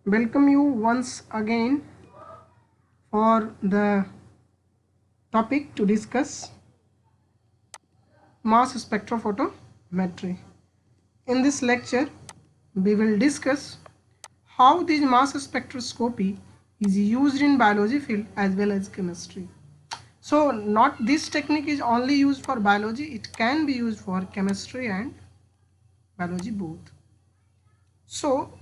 Welcome you once again for the topic to discuss mass spectrophotometry. In this lecture, we will discuss how this mass spectroscopy is used in biology field as well as chemistry. So not this technique is only used for biology, it can be used for chemistry and biology both. So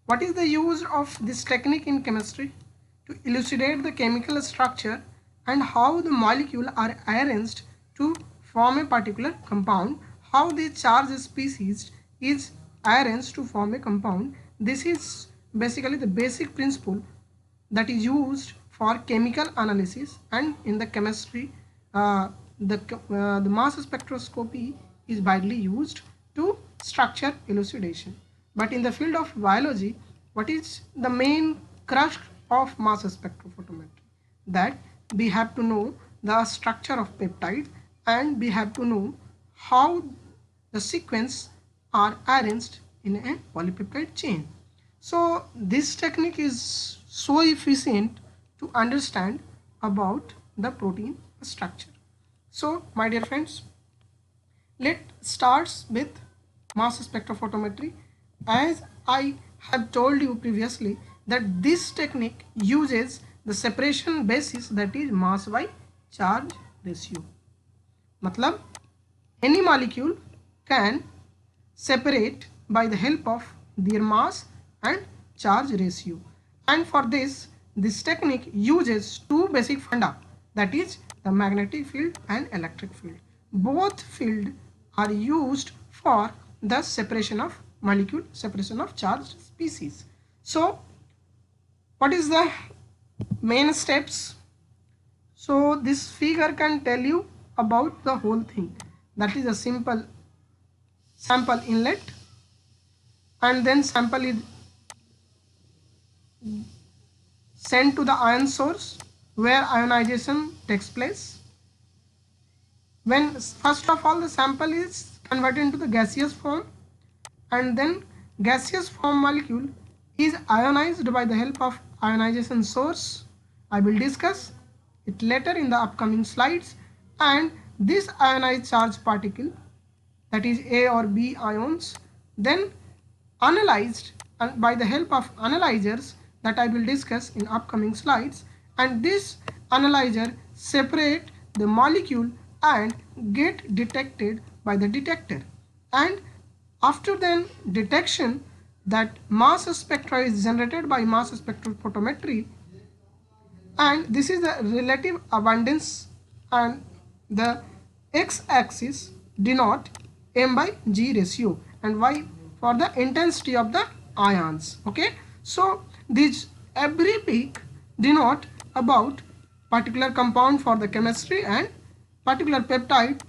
what is the use of this technique in chemistry? To elucidate the chemical structure and how the molecules are arranged to form a particular compound, how the charged species is arranged to form a compound. This is basically the basic principle that is used for chemical analysis, and in the chemistry the mass spectroscopy is widely used to structure elucidation. But in the field of biology, what is the main crux of mass spectrophotometry? That we have to know the structure of peptides, and we have to know how the sequence are arranged in a polypeptide chain. So this technique is so efficient to understand about the protein structure. So my dear friends, let's start with mass spectrophotometry. As I have told you previously that this technique uses the separation basis, that is mass by charge ratio. मतलब any molecule can separate by the help of their mass and charge ratio, and for this technique uses two basic funda, that is the magnetic field and electric field. Both fields are used for the separation of molecule, separation of charged species. So what is the main steps? So this figure can tell you about the whole thing. That is a simple sample inlet, and then sample is sent to the ion source where ionization takes place. When first of all the sample is converted into the gaseous form, and then gaseous form molecule is ionized by the help of ionization source. I will discuss it later in the upcoming slides. And this ionized charged particle, that is A or B ions, then analyzed by the help of analyzers that I will discuss in upcoming slides, and this analyzer separate the molecule and get detected by the detector. And after then detection, that mass spectra is generated by mass spectrophotometry, and this is the relative abundance, and the x-axis denote m by g ratio and y for the intensity of the ions. Okay, so this every peak denote about particular compound for the chemistry and particular peptide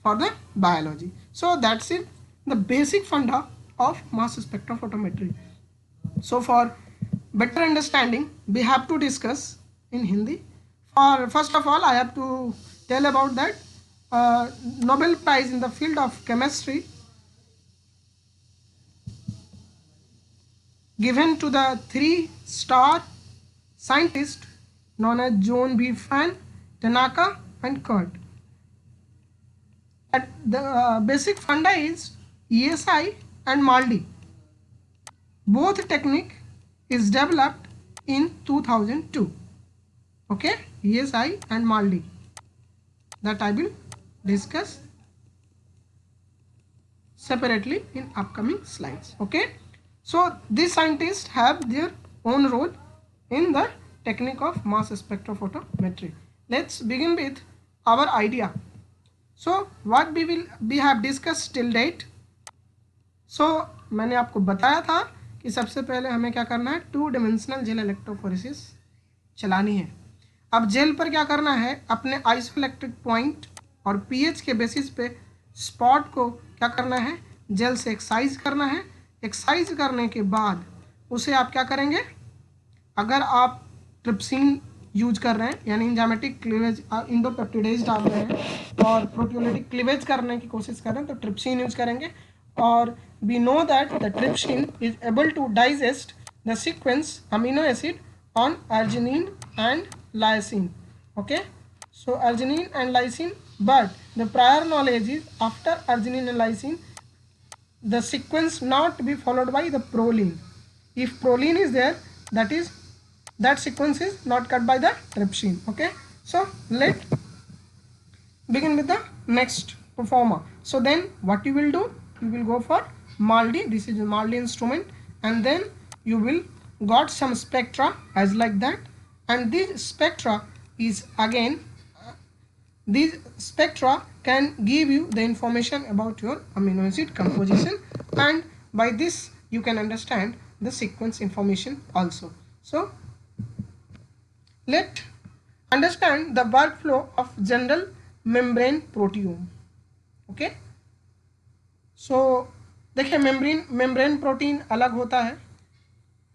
for the biology. So that's it, the basic funda of mass spectrophotometry. So for better understanding, we have to discuss in Hindi. For first of all, I have to tell about that Nobel Prize in the field of chemistry given to the 3-star scientists known as John B. Fan, Tanaka and Kurt. The basic funda is ESI and MALDI. Both technique is developed in 2002. Okay, ESI and MALDI, that I will discuss separately in upcoming slides. Okay, so these scientists have their own role in the technique of mass spectrophotometry. Let's begin with our idea. So what we have discussed till date. So मैंने आपको बताया था कि सबसे पहले हमें क्या करना है, 2 डायमेंशनल जेल इलेक्ट्रोफोरेसिस चलानी है. अब जेल पर क्या करना है, अपने आइसोइलेक्ट्रिक पॉइंट और पीएच के बेसिस पे स्पॉट को क्या करना है, जेल से एक्साइज करना है. एक्साइज करने के बाद उसे आप क्या करेंगे, अगर आप ट्रिप्सिन यूज कर रहे हैं यानी एंजाइमेटिक क्लीवेज इंडोपेप्टिडेज डाल रहे हैं और प्रोटियोलिटिक क्लीवेज करने की कोशिश कर रहे हैं तो ट्रिप्सिन यूज करेंगे. और we know that the trypsin is able to digest the sequence amino acid on arginine and lysine. Okay, so arginine and lysine, but the prior knowledge is after arginine and lysine the sequence not be followed by the proline. If proline is there, that sequence is not cut by the trypsin. Okay, so let begin with the next performer. So then what you will do, you will go for MALDI. This is a MALDI instrument, and then you will got some spectra as like that, and this spectra is again these spectra can give you the information about your amino acid composition, and by this you can understand the sequence information also. So let's understand the workflow of general membrane proteome. Okay, so देखिए membrane protein अलग होता है,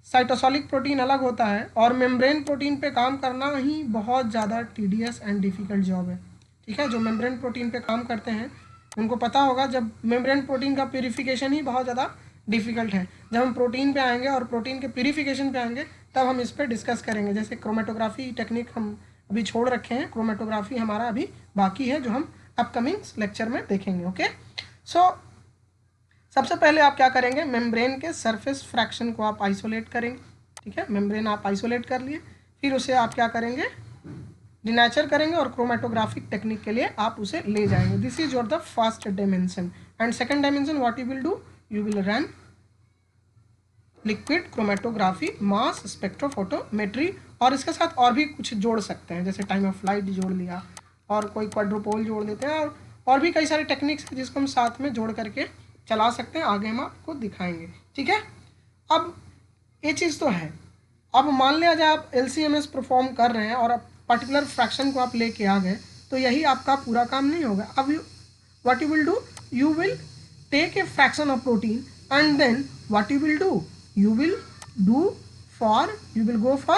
cytosolic protein अलग होता है, और membrane protein पे काम करना ही बहुत ज़्यादा टीडियस एंड डिफ़िकल्ट जॉब है. ठीक है, जो मेम्ब्रेन प्रोटीन पे काम करते हैं उनको पता होगा जब मेम्ब्रेन प्रोटीन का प्यूरिफिकेशन ही बहुत ज़्यादा डिफ़िकल्ट है. जब हम प्रोटीन पे आएंगे और प्रोटीन के प्यूरिफिकेशन पे आएंगे तब हम इस पर डिस्कस करेंगे. जैसे क्रोमेटोग्राफी टेक्निक हम अभी छोड़ रखे हैं, क्रोमेटोग्राफी हमारा अभी बाकी है जो हम अपकमिंग लेक्चर में देखेंगे. ओके, सो सबसे पहले आप क्या करेंगे, मेम्ब्रेन के सरफेस फ्रैक्शन को आप आइसोलेट करेंगे. ठीक है, मेम्ब्रेन आप आइसोलेट कर लिए, फिर उसे आप क्या करेंगे, डिनेचर करेंगे और क्रोमेटोग्राफिक टेक्निक के लिए आप उसे ले जाएंगे. This is your the first dimension. And second dimension what you will do, you will run liquid chromatography, mass spectrophotometry, और इसके साथ और भी कुछ जोड़ सकते हैं, जैसे टाइम ऑफ फ्लाइट जोड़ लिया, और कोई क्वाड्रोपोल जोड़ देते हैं, और भी कई सारे टेक्निक्स हैं जिसको हम साथ में जोड़ करके चला सकते हैं. आगे हम आपको दिखाएंगे. ठीक है, अब ये चीज़ तो है. अब मान लिया जाए आप LCMS परफॉर्म कर रहे हैं और आप पर्टिकुलर फ्रैक्शन को आप लेके आ गए, तो यही आपका पूरा काम नहीं होगा. अब what you will do, you will take a fraction of protein and then what you will do, you will go for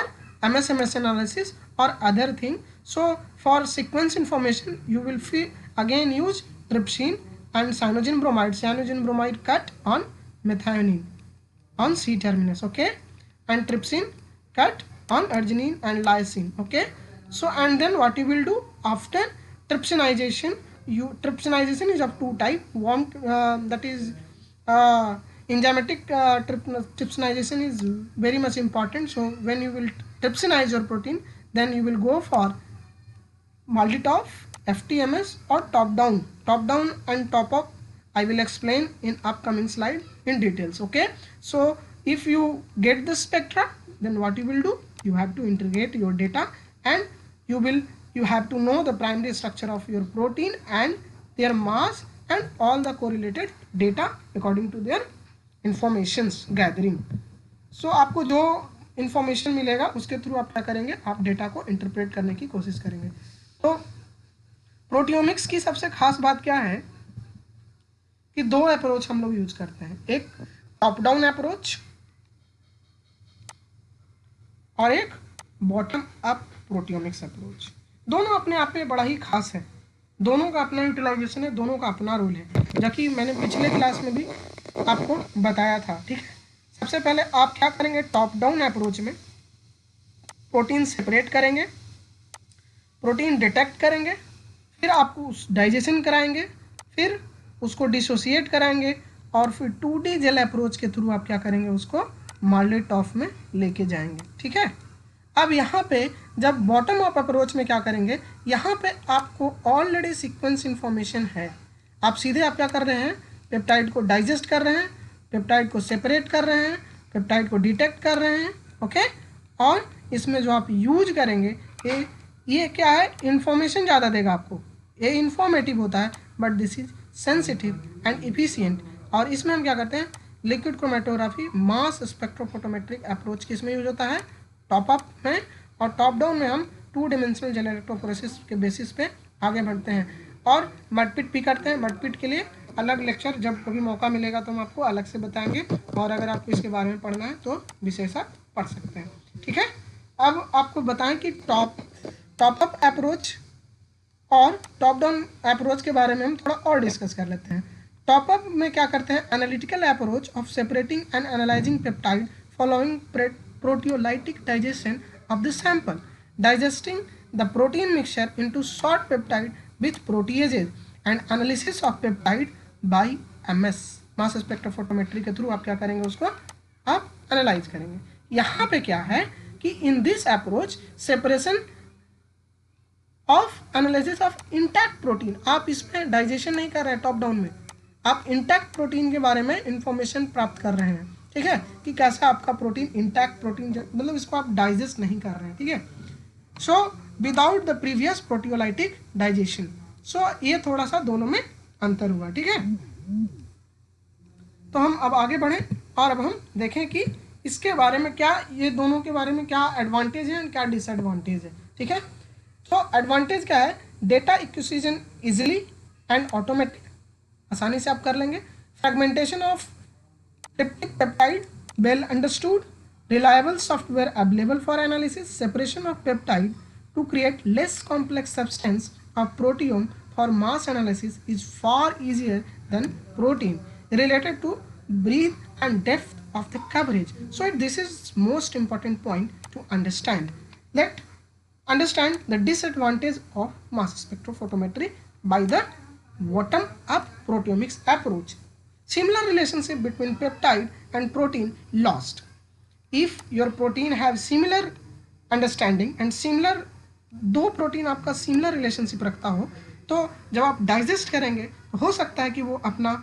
MSMS analysis or other thing. So for sequence information you will again use trypsin and cyanogen bromide cut on methionine on C terminus. Okay, and trypsin cut on arginine and lysine. Okay, so and then what you will do after trypsinization, trypsinization is of two type. One that is enzymatic trypsinization is very much important. So when you will trypsinize your protein, then you will go for MALDI-TOF, FTMS or top down and top up. I will explain in upcoming slide in details. Okay, so if you get the spectra, then what you will do, you have to integrate your data, and you have to know the primary structure of your protein and their mass and all the correlated data according to their informations gathering. So आपको जो information मिलेगा उसके through आप क्या करेंगे, आप data को interpret करने की कोशिश करेंगे. तो प्रोटियोमिक्स की सबसे खास बात क्या है कि दो अप्रोच हम लोग यूज करते हैं, एक टॉप डाउन अप्रोच और एक बॉटम अप प्रोटियोमिक्स अप्रोच. दोनों अपने आप में बड़ा ही खास है, दोनों का अपना यूटिलाइजेशन है, दोनों का अपना रोल है, जबकि मैंने पिछले क्लास में भी आपको बताया था. ठीक है, सबसे पहले आप क्या करेंगे, टॉप डाउन अप्रोच में प्रोटीन सेपरेट करेंगे, प्रोटीन डिटेक्ट करेंगे, फिर आपको उस डाइजेशन कराएंगे, फिर उसको डिसोसिएट कराएंगे, और फिर 2D जेल अप्रोच के थ्रू आप क्या करेंगे, उसको MALDI-TOF में लेके जाएंगे. ठीक है, अब यहाँ पे जब बॉटम अप अप्रोच में क्या करेंगे, यहाँ पे आपको ऑलरेडी सीक्वेंस इंफॉर्मेशन है. आप सीधे आप क्या कर रहे हैं, पेप्टाइड को डाइजेस्ट कर रहे हैं, पेप्टाइड को सेपरेट कर रहे हैं, पेप्टाइड को डिटेक्ट कर रहे हैं. ओके, और इसमें जो आप यूज करेंगे ये क्या है, इंफॉर्मेशन ज़्यादा देगा आपको, ये इंफॉर्मेटिव होता है, but this is sensitive and efficient. और इसमें हम क्या करते हैं, लिक्विड क्रोमेटोग्राफी मास स्पेक्ट्रोफोटोमेट्रिक अप्रोच किस में यूज होता है, टॉप अप में, और टॉप डाउन में हम 2 डायमेंशनल जेल इलेक्ट्रोफोरेसिस के बेसिस पे आगे बढ़ते हैं. और मडपिट भी करते हैं. मडपिट के लिए अलग लेक्चर जब कभी मौका मिलेगा तो हम आपको अलग से बताएंगे, और अगर आपको इसके बारे में पढ़ना है तो विशेषज्ञ पढ़ सकते हैं. ठीक है, अब आपको बताएं कि टॉप अप अप्रोच और टॉप डाउन अप्रोच के बारे में हम थोड़ा और डिस्कस कर लेते हैं. टॉप अप में क्या करते हैं, analytical approach of separating and analysing peptide following proteolytic digestion of the sample, digesting the protein mixture into short peptide with proteases and analysis of peptide by MS mass spectrophotometry के through आप क्या करेंगे, उसको आप analyse करेंगे। यहाँ पे क्या है कि in this approach separation of analysis of intact protein, आप इसमें डाइजेशन नहीं कर रहे हैं टॉप डाउन में, आप इंटैक्ट प्रोटीन के बारे में इंफॉर्मेशन प्राप्त कर रहे हैं, ठीक है, कि कैसा आपका प्रोटीन इंटैक्ट प्रोटीन, मतलब इसको आप डाइजेस्ट नहीं कर रहे हैं, ठीक है। So without the previous proteolytic digestion, so ये थोड़ा सा दोनों में अंतर हुआ, ठीक है। तो हम अब आगे बढ़ें और अब हम देखें कि इसके बारे में क्या, ये दोनों के बारे में क्या एडवांटेज है और क्या डिसएडवांटेज है, ठीक है। तो एडवांटेज क्या है, data acquisition easily and automatic, आसानी से आप कर लेंगे। Fragmentation of tryptic peptide well understood, reliable software available for analysis, separation of peptide to create less complex substance of proteome for mass analysis is far easier than protein, related to breadth and depth of the coverage. So this is most important point to understand. Let's understand the disadvantage of mass spectrophotometry by the bottom up proteomics approach. Similar relationship between peptide and protein lost. If your protein have similar understanding and similar, दो protein आपका similar relationship रखता हो, तो जब आप digest करेंगे तो हो सकता है कि वो अपना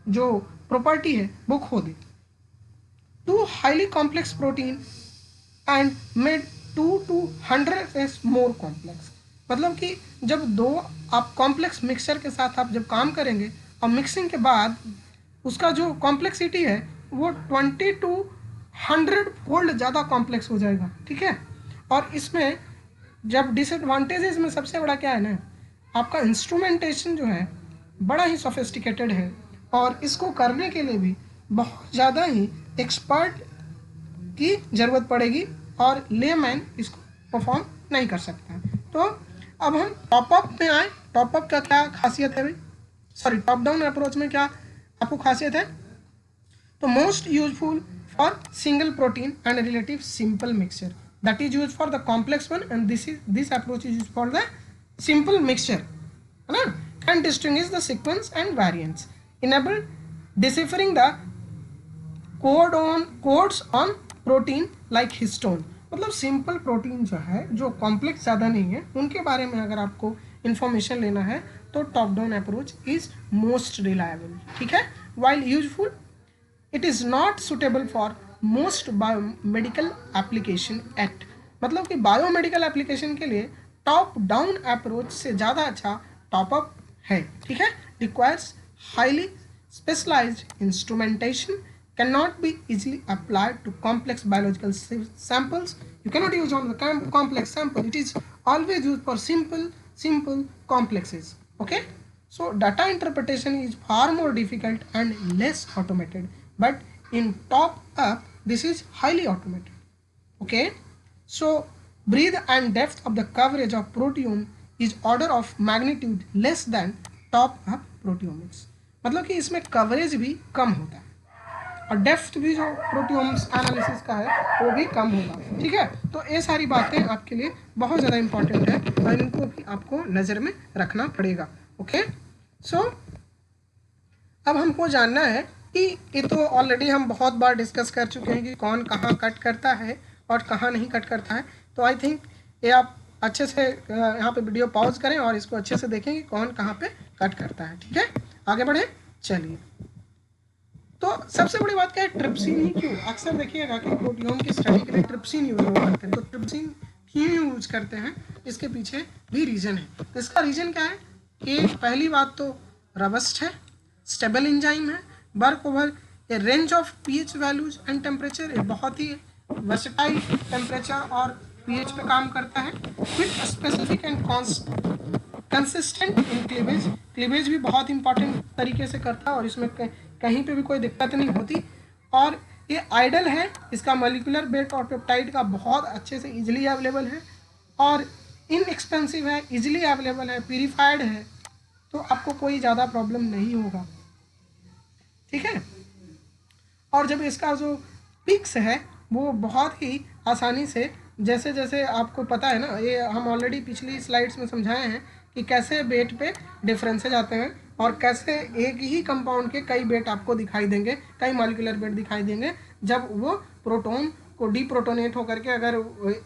जो प्रॉपर्टी है वो खो दे। To highly complex protein and made 2 to 100 more complex, मतलब कि जब दो आप कॉम्प्लेक्स मिक्सचर के साथ आप जब काम करेंगे और मिक्सिंग के बाद उसका जो कॉम्प्लेक्सिटी है वो 20 to 100 फोल्ड ज़्यादा कॉम्प्लेक्स हो जाएगा, ठीक है। और इसमें जब डिसएडवांटेजेस में सबसे बड़ा क्या है ना, आपका इंस्ट्रूमेंटेशन जो है बड़ा ही सोफिस्टिकेटेड है और इसको करने के लिए भी बहुत ज़्यादा ही एक्सपर्ट की ज़रूरत पड़ेगी और लेमैन इसको परफॉर्म नहीं कर सकता है। तो अब हम टॉपअप में आए। टॉपअप का क्या खासियत है भाई, सॉरी टॉप डाउन अप्रोच में क्या आपको खासियत है, तो most useful for single protein and relative simple mixture, that is use for the complex one and this approach is use for the simple mixture, है ना। Can distinguish the sequence and variants, enable deciphering the codes on protein like histone, मतलब simple protein जो है जो complex ज़्यादा नहीं है उनके बारे में अगर आपको इंफॉर्मेशन लेना है तो top down approach is most reliable, ठीक है। While useful it is not suitable for most biomedical application at, मतलब कि बायोमेडिकल एप्लीकेशन के लिए टॉप डाउन अप्रोच से ज़्यादा अच्छा टॉपअप है, ठीक है। Requires highly specialized instrumentation, cannot be easily applied to complex biological samples. You cannot use on the complex sample, it is always used for simple complexes, okay. So data interpretation is far more difficult and less automated, but in top up this is highly automated, okay. So breadth and depth of the coverage of proteome is order of magnitude less than top up proteomics, मतलब कि इसमें coverage भी कम होता है और depth भी जो प्रोटियोम्स analysis का है वो भी कम होगा, ठीक है। तो ये सारी बातें आपके लिए बहुत ज़्यादा इंपॉर्टेंट है और इनको भी आपको नज़र में रखना पड़ेगा, ओके। सो अब हमको जानना है कि ये तो ऑलरेडी हम बहुत बार डिस्कस कर चुके हैं कि कौन कहाँ कट करता है और कहाँ नहीं कट करता है, तो आई थिंक ये आप अच्छे से यहाँ पे वीडियो पॉज करें और इसको अच्छे से देखें कि कौन कहाँ पे कट करता है, ठीक है। आगे बढ़े, चलिए। तो सबसे बड़ी बात क्या है, ट्रिप्सिन ही क्यों, अक्सर देखिएगा कि प्रोटियोम की स्टडी के लिए ट्रिप्सिन यूज करते हैं, तो ट्रिप्सिन क्यों यूज करते हैं इसके पीछे भी रीजन है। तो इसका रीजन क्या है कि पहली बात तो रबस्ट है, स्टेबल एंजाइम है, work over A range of pH values and temperature, बहुत ही वर्सेटाइल टेम्परेचर और पीएच पे काम करता है, with specific and consistent in cleavage, cleavage भी बहुत इंपॉर्टेंट तरीके से करता है और इसमें कहीं पे भी कोई दिक्कत नहीं होती, और ये आइडल है, इसका मॉलिक्यूलर वेट और पेप्टाइड का बहुत अच्छे से इजीली अवेलेबल है और इनएक्सपेंसिव है, इजीली अवेलेबल है, प्यूरिफाइड है, तो आपको कोई ज़्यादा प्रॉब्लम नहीं होगा, ठीक है। और जब इसका जो पिक्स है वो बहुत ही आसानी से, जैसे जैसे आपको पता है ना, ये हम ऑलरेडी पिछली स्लाइड्स में समझाए हैं कि कैसे वेट पे डिफरेंसेज आते हैं और कैसे एक ही कंपाउंड के कई वेट आपको दिखाई देंगे, कई मॉलिक्यूलर वेट दिखाई देंगे जब वो प्रोटॉन को डीप्रोटोनेट होकर के अगर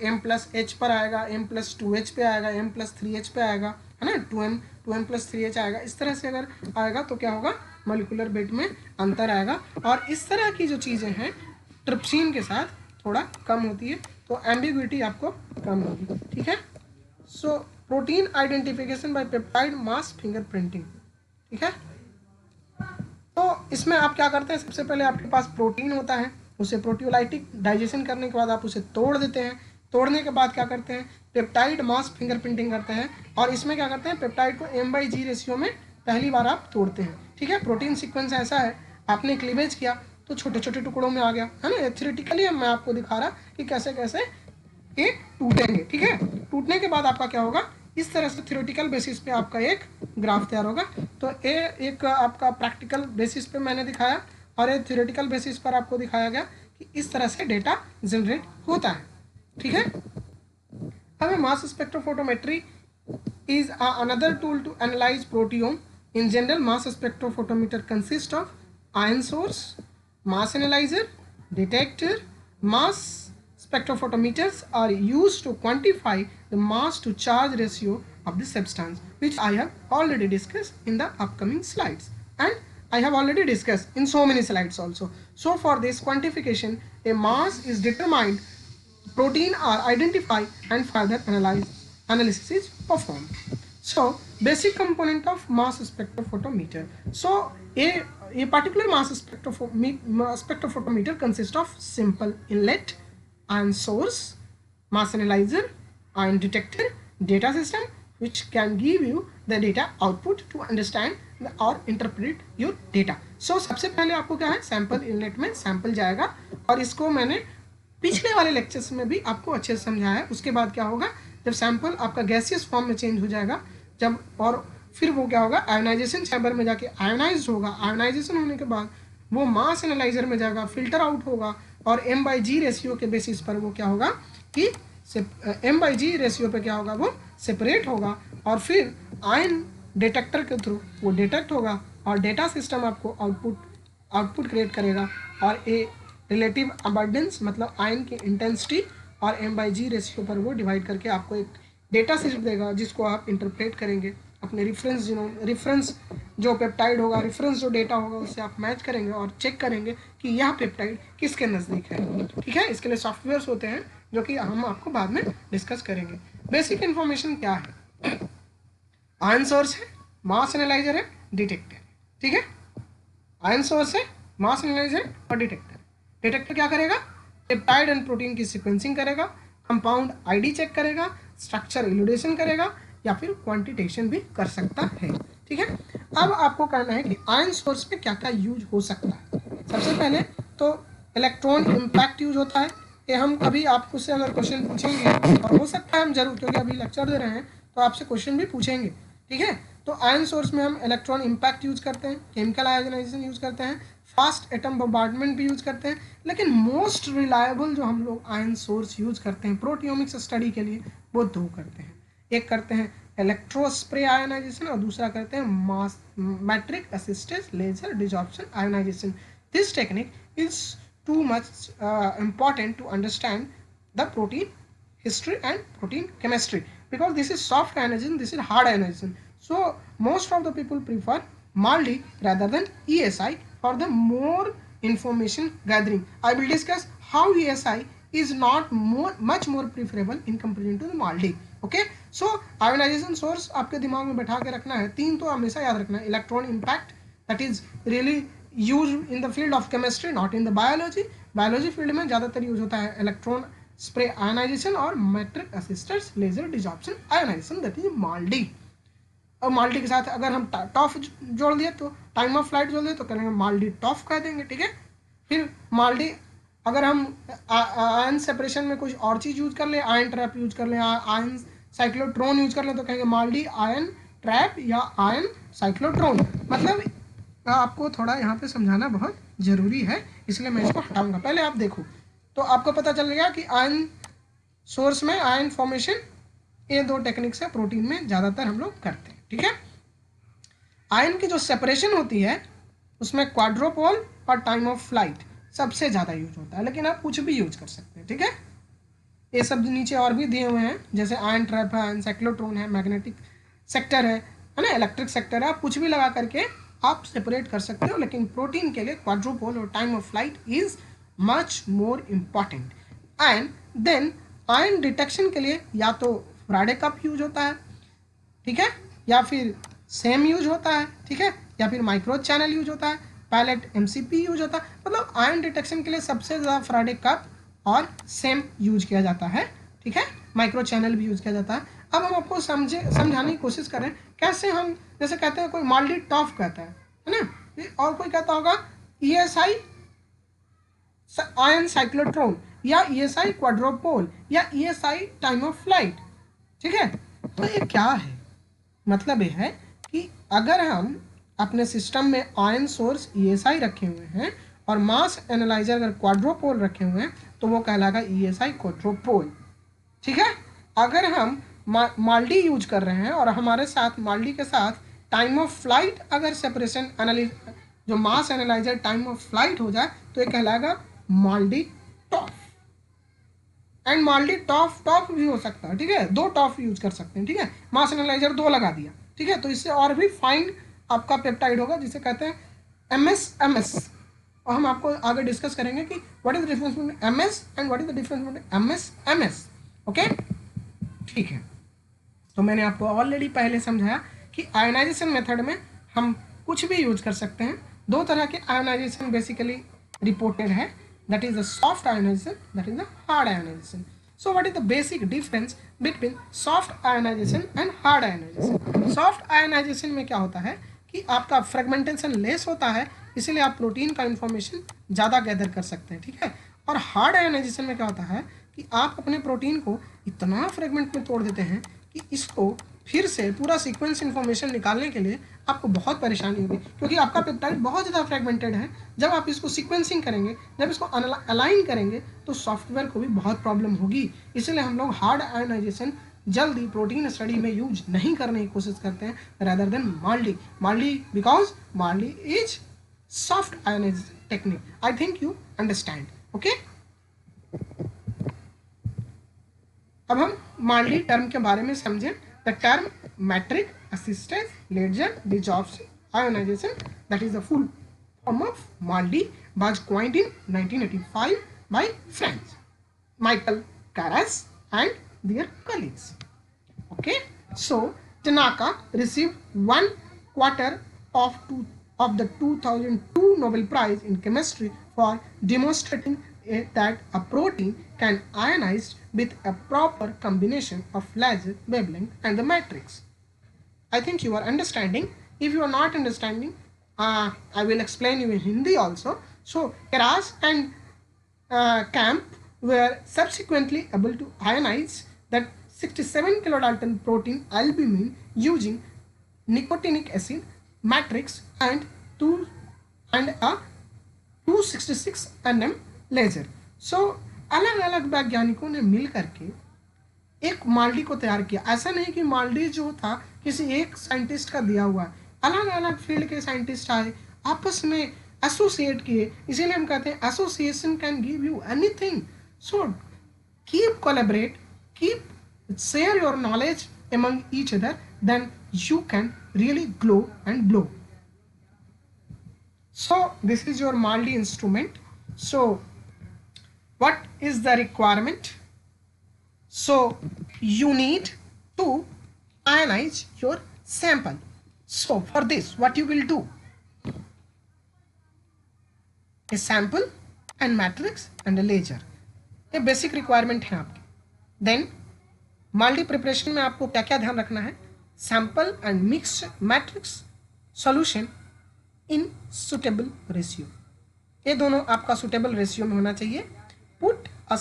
M+H पर आएगा, M+2H पे आएगा, M+3H पे आएगा, है ना, 2M+3H आएगा, इस तरह से अगर आएगा तो क्या होगा, मॉलिक्यूलर वेट में अंतर आएगा। और इस तरह की जो चीज़ें हैं ट्रिप्सिन के साथ थोड़ा कम होती है, तो एम्बिग्विटी आपको कम होगी, ठीक है। So protein identification bye peptide मास फिंगरप्रिंटिंग, ठीक है। तो इसमें आप क्या करते हैं, सबसे पहले आपके पास प्रोटीन होता है, उसे प्रोटियोलाइटिक डाइजेशन करने के बाद आप उसे तोड़ देते हैं। तोड़ने के बाद क्या करते हैं, पेप्टाइड मास फिंगरप्रिंटिंग करते हैं। और इसमें क्या करते हैं, पेप्टाइड को M/G रेशियो में पहली बार आप तोड़ते हैं, ठीक है। प्रोटीन सीक्वेंस ऐसा है, आपने क्लीवेज किया तो छोटे छोटे टुकड़ों में आ गया, है ना। थ्योरेटिकली मैं आपको दिखा रहा कि कैसे कैसे ये टूटेंगे, ठीक है। टूटने के बाद आपका क्या होगा, इस तरह से थ्योरेटिकल बेसिस पे आपका एक ग्राफ तैयार होगा। तो ये एक आपका प्रैक्टिकल बेसिस पे मैंने दिखाया और ये थ्योरेटिकल बेसिस पर आपको दिखाया गया कि इस तरह से डेटा जनरेट होता है, ठीक है। अब मास spectrophotometry is another tool to analyze proteome. In general, mass spectrophotometer consists of ion source, mass analyzer, detector. Mass spectrophotometers are used to quantify the mass to charge ratio of the substance, which I have already discussed in the upcoming slides, and I have already discussed in so many slides also. So for this quantification, a mass is determined, protein are identified, and further analysis is performed. So basic component of mass spectrophotometer. So a particular mass spectrophotometer consists of simple inlet, ion source, mass analyzer, ion detector, data system which can give you the data output to understand और interpret your data. सो सबसे पहले आपको क्या है, sample inlet में sample जाएगा और इसको मैंने पिछले वाले लेक्चर्स में भी आपको अच्छे से समझाया है। उसके बाद क्या होगा, जब सैंपल आपका गैसियस फॉर्म में चेंज हो जाएगा, जब और फिर वो क्या होगा, आयोनाइजेशन चैम्बर में जाके आयोनाइज होगा। आयोनाइजेशन होने के बाद वो मास एनालाइजर में जाएगा, फिल्टर आउट होगा और M/G रेशियो के बेसिस पर वो क्या होगा कि M/G रेशियो पे क्या होगा, वो सेपरेट होगा और फिर आयन डिटेक्टर के थ्रू वो डिटेक्ट होगा और डेटा सिस्टम आपको आउटपुट क्रिएट करेगा और ए रिलेटिव अबंडेंस मतलब आयन की इंटेंसिटी और M/G रेशियो पर वो डिवाइड करके आपको एक डेटा सेट देगा जिसको आप इंटरप्रेट करेंगे अपने रिफरेंस जो पेप्टाइड होगा, रेफरेंस जो डेटा होगा उससे आप मैच करेंगे और चेक करेंगे कि यह पेप्टाइड किसके नज़दीक है, ठीक है। इसके लिए सॉफ्टवेयर्स होते हैं जो कि हम आपको बाद में डिस्कस करेंगे। बेसिक इन्फॉर्मेशन क्या है, आयन सोर्स है, मास एनालाइजर है, डिटेक्टर, ठीक है। आयन सोर्स है, मास एनालाइजर है और डिटेक्टर। डिटेक्टर क्या करेगा, पेप्टाइड एंड प्रोटीन की सीक्वेंसिंग करेगा, कंपाउंड आईडी चेक करेगा, स्ट्रक्चर इल्यूडेशन करेगा या फिर क्वांटिटेशन भी कर सकता है, ठीक है। अब आपको करना है कि आयन सोर्स पे क्या क्या यूज हो सकता है। सबसे पहले तो इलेक्ट्रॉन इम्पैक्ट यूज होता है, ये हम अभी आपको से अगर क्वेश्चन पूछेंगे और हो सकता है हम जरूर, क्योंकि अभी लेक्चर दे रहे हैं तो आपसे क्वेश्चन भी पूछेंगे, ठीक है। तो आयन सोर्स में हम इलेक्ट्रॉन इम्पैक्ट यूज करते हैं, केमिकल आयोनाइजेशन यूज करते हैं, फास्ट एटम बम्बार्डमेंट भी यूज करते हैं, लेकिन मोस्ट रिलायबल जो हम लोग आयन सोर्स यूज करते हैं प्रोटियोमिक्स स्टडी के लिए वो दो करते हैं। एक करते हैं इलेक्ट्रोस्प्रे आयोनाइजेशन और दूसरा करते हैं mass matrix assisted laser desorption ionization. This technique is too much important to understand the protein history and protein chemistry, because this is soft ionization, this is hard ionization. So most of the people prefer MALDI rather than ESI for the more information gathering. I will discuss how ESI is not much more preferable in comparison to the MALDI. Okay, so ionization source आपके दिमाग में बैठा के रखना है, तीन तो हमेशा याद रखना है। Electron impact, that is really used in the field of chemistry, not in the biology. Biology field में ज़्यादातर यूज होता है इलेक्ट्रॉन स्प्रे आयोनाइजेशन और matrix assisted laser desorption ionization, that is MALDI. और माल्डी के साथ अगर हम टॉफ जोड़ दिए तो टाइम ऑफ फ्लाइट जोड़ दिए तो करेंगे माल्डी टॉफ कह देंगे, ठीक है। फिर माल्डी अगर हम आयन सेपरेशन में कुछ और चीज़ यूज कर ले, आयन ट्रैप यूज कर ले, आयन साइक्लोट्रॉन यूज कर ले तो कहेंगे माल्डी आयन ट्रैप या आयन साइक्लोट्रॉन। मतलब आपको थोड़ा यहाँ पे समझाना बहुत ज़रूरी है, इसलिए मैं इसको हटाऊंगा। पहले आप देखो तो आपको पता चल गया कि आयन सोर्स में आयन फॉर्मेशन ये दो टेक्निक से प्रोटीन में ज़्यादातर हम लोग करते हैं, ठीक है। आयन की जो सेपरेशन होती है उसमें क्वाड्रोपोल और टाइम ऑफ फ्लाइट सबसे ज़्यादा यूज होता है, लेकिन आप कुछ भी यूज कर सकते हैं, ठीक है। ये सब नीचे और भी दिए हुए हैं, जैसे आयन ट्रैप है, आयन साइक्लोट्रॉन है, मैग्नेटिक सेक्टर है ना, इलेक्ट्रिक सेक्टर है। आप कुछ भी लगा करके आप सेपरेट कर सकते हो, लेकिन प्रोटीन के लिए क्वाड्रोपोल और time of flight is much more important. And then ion detection के लिए या तो फ्राडे कप यूज होता है, ठीक है, या फिर सेम यूज होता है, ठीक है, या फिर माइक्रो चैनल यूज होता है, पायलट एमसीपी यूज होता है। मतलब आयन डिटेक्शन के लिए सबसे ज़्यादा फ्राडे कप और सेम यूज किया जाता है, ठीक है। माइक्रो चैनल भी यूज किया जाता है। अब हम आपको समझाने की कोशिश करें कैसे हम, जैसे कहते हैं कोई माल्डी टॉफ कहता है ना, और कोई कहता होगा ESI आयन साइक्लोट्रॉन या ESI क्वाड्रोपोल या ESI टाइम ऑफ फ्लाइट, ठीक है। तो ये क्या है, मतलब ये है कि अगर हम अपने सिस्टम में आयन सोर्स ESI रखे हुए हैं और मास एनालाइजर अगर क्वाड्रोपोल रखे हुए हैं तो वो कहलाएगा ESI क्वाड्रोपोल, ठीक है। अगर हम माल्डी यूज कर रहे हैं और हमारे साथ माल्डी के साथ टाइम ऑफ फ्लाइट अगर सेपरेशन एनालिज जो मास एनालाइजर टाइम ऑफ फ्लाइट हो जाए तो ये कहलाएगा माल्डी टॉफ। एंड माल्डी टॉफ भी हो सकता है, ठीक है, 2 टॉफ यूज कर सकते हैं, ठीक है। मास एनालाइजर 2 लगा दिया, ठीक है, तो इससे और भी फाइन आपका पेप्टाइड होगा जिसे कहते हैं MS। और हम आपको आगे डिस्कस करेंगे कि what is the difference between MS and what is the difference between MS। Okay, ठीक है। तो मैंने आपको ऑलरेडी पहले समझाया कि आयनाइजेशन मेथड में हम कुछ भी यूज कर सकते हैं। 2 तरह के आयनाइजेशन बेसिकली रिपोर्टेड है, that is the soft ionization, that is the hard ionization. So what is the basic difference between soft ionization and hard ionization? Soft ionization में क्या होता है कि आपका फ्रेगमेंटेशन लेस होता है, इसीलिए आप प्रोटीन का इंफॉर्मेशन ज़्यादा गैदर कर सकते हैं, ठीक है। और हार्ड आयनाइजेशन में क्या होता है कि आप अपने प्रोटीन को इतना फ्रेगमेंट में तोड़ देते हैं कि इसको फिर से पूरा सीक्वेंस इन्फॉर्मेशन निकालने के लिए आपको बहुत परेशानी होगी, क्योंकि आपका पेप्टाइड बहुत ज़्यादा फ्रेगमेंटेड है। जब आप इसको सीक्वेंसिंग करेंगे, जब इसको अलाइन करेंगे तो सॉफ्टवेयर को भी बहुत प्रॉब्लम होगी। इसलिए हम लोग हार्ड आयनाइजेशन जल्दी प्रोटीन स्टडी में यूज नहीं करने की कोशिश करते हैं rather than MALDI because MALDI is soft ionization technique. I think you understand, okay. अब हम माल्डी टर्म के बारे में समझें। The term metric assistance ledger desorption ionization, that is the full form of MALDI, was coined in 1985 by French Michael Carras and their colleagues. Okay, so Tanaka received 1/4 of the 2002 Nobel Prize in Chemistry for demonstrating that a protein can ionize with a proper combination of laser, wavelength and the matrix. I think you are understanding. If you are not understanding, I will explain you in Hindi also. So Carras and Camp were subsequently able to ionize that 67 kilodalton protein albumin using nicotinic acid, matrix and a 266 nm laser. So अलग अलग वैज्ञानिकों ने मिल करके एक माल्डी को तैयार किया। ऐसा नहीं कि माल्डी जो था किसी एक साइंटिस्ट का दिया हुआ, अलग अलग फील्ड के साइंटिस्ट आए, आपस में एसोसिएट किए। इसीलिए हम कहते हैं association can give you anything. So keep collaborate, keep share your knowledge among each other, then you can really glow and blow. So this is your MALDI instrument. So what is the requirement? So you need to ionize your sample. So for this what you will do, a sample and matrix and a laser, ये basic requirement है आपके। then MALDI preparation में आपको क्या क्या ध्यान रखना है, sample and mix matrix solution in suitable ratio, ये दोनों आपका suitable ratio में होना चाहिए। put a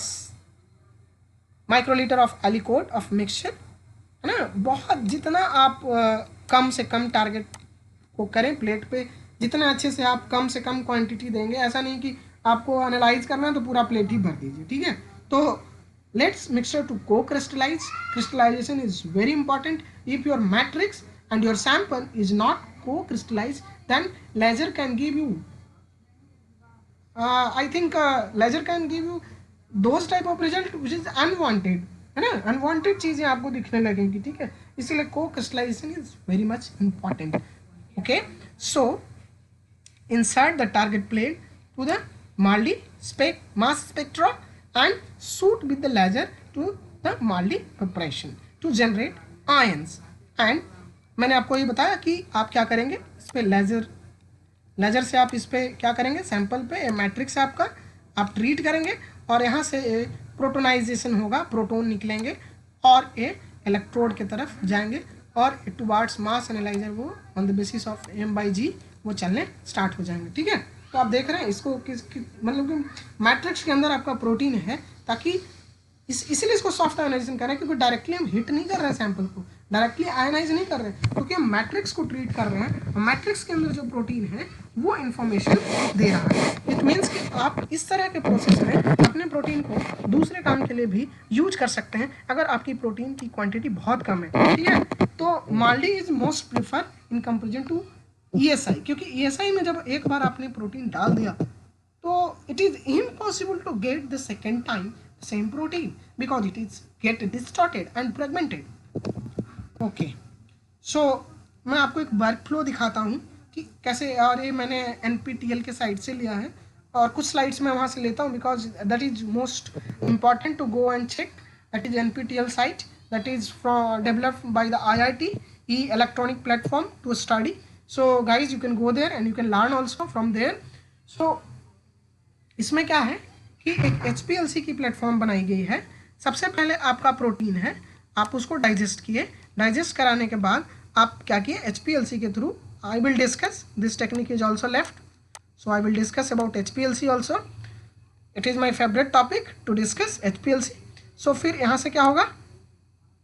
microlitre of aliquot of mixture, है ना। बहुत जितना आप कम से कम टारगेट को करें प्लेट पे, जितना अच्छे से आप कम से कम क्वांटिटी देंगे। ऐसा नहीं कि आपको एनालाइज करना है तो पूरा प्लेट ही भर दीजिए, ठीक है। तो लेट्स मिक्सचर टू को crystallise, crystallisation is very important. If your matrix and your sample is not co-crystallized, then laser can give you I think laser can give you those type of result which is unwanted, है ना, unwanted चीजें आपको दिखने लगेंगी, ठीक है। इसलिए को crystallisation is very much important. Okay, so insert the target plate to the MALDI mass spectra and shoot with the laser to the MALDI preparation to generate ions। and मैंने आपको ये बताया कि आप क्या करेंगे, इस पर लेजर से आप इस पर क्या करेंगे, सैंपल पे मैट्रिक्स आपका आप ट्रीट करेंगे और यहाँ से प्रोटोनाइजेशन होगा, प्रोटोन निकलेंगे और ये इलेक्ट्रोड की तरफ जाएंगे और टुवार्ड्स मास एनालाइजर वो on the basis of M/G वो चलने स्टार्ट हो जाएंगे, ठीक है। तो आप देख रहे हैं इसको मतलब कि मैट्रिक्स के अंदर आपका प्रोटीन है, ताकि इसीलिए इसको सॉफ्ट आयनाइजेशन कर रहे हैं, क्योंकि डायरेक्टली हम हिट नहीं कर रहे हैं सैंपल को, डायरेक्टली आयनाइज नहीं कर रहे हैं, क्योंकि हम मैट्रिक्स को ट्रीट कर रहे हैं और मैट्रिक्स के अंदर जो प्रोटीन है वो इन्फॉर्मेशन दे रहा है। इट मीन्स कि आप इस तरह के प्रोसेस में अपने प्रोटीन को दूसरे काम के लिए भी यूज कर सकते हैं अगर आपकी प्रोटीन की क्वांटिटी बहुत कम है, ठीक है। तो MALDI is most prefer in comparison to ESI, क्योंकि ESI में जब एक बार आपने प्रोटीन डाल दिया तो it is impossible to get the second time same protein because it is get distorted and fragmented। okay, so मैं आपको एक वर्क फ्लो दिखाता हूँ कि कैसे, और ये मैंने NPTEL के साइट से लिया है और कुछ स्लाइड्स मैं वहाँ से लेता हूँ because that is most important to go and check. That is NPTEL site that is from developed by the IIT electronic platform to study, so guys you can go there and you can learn also from there। so इसमें क्या है कि एक HPLC की platform बनाई गई है। सबसे पहले आपका प्रोटीन है, आप उसको डाइजेस्ट किए, डाइजेस्ट कराने के बाद आप क्या किए, HPLC के through I will discuss this technique is also left, so I will discuss about HPLC also, it is my favourite topic to discuss HPLC। So फिर यहाँ से क्या होगा,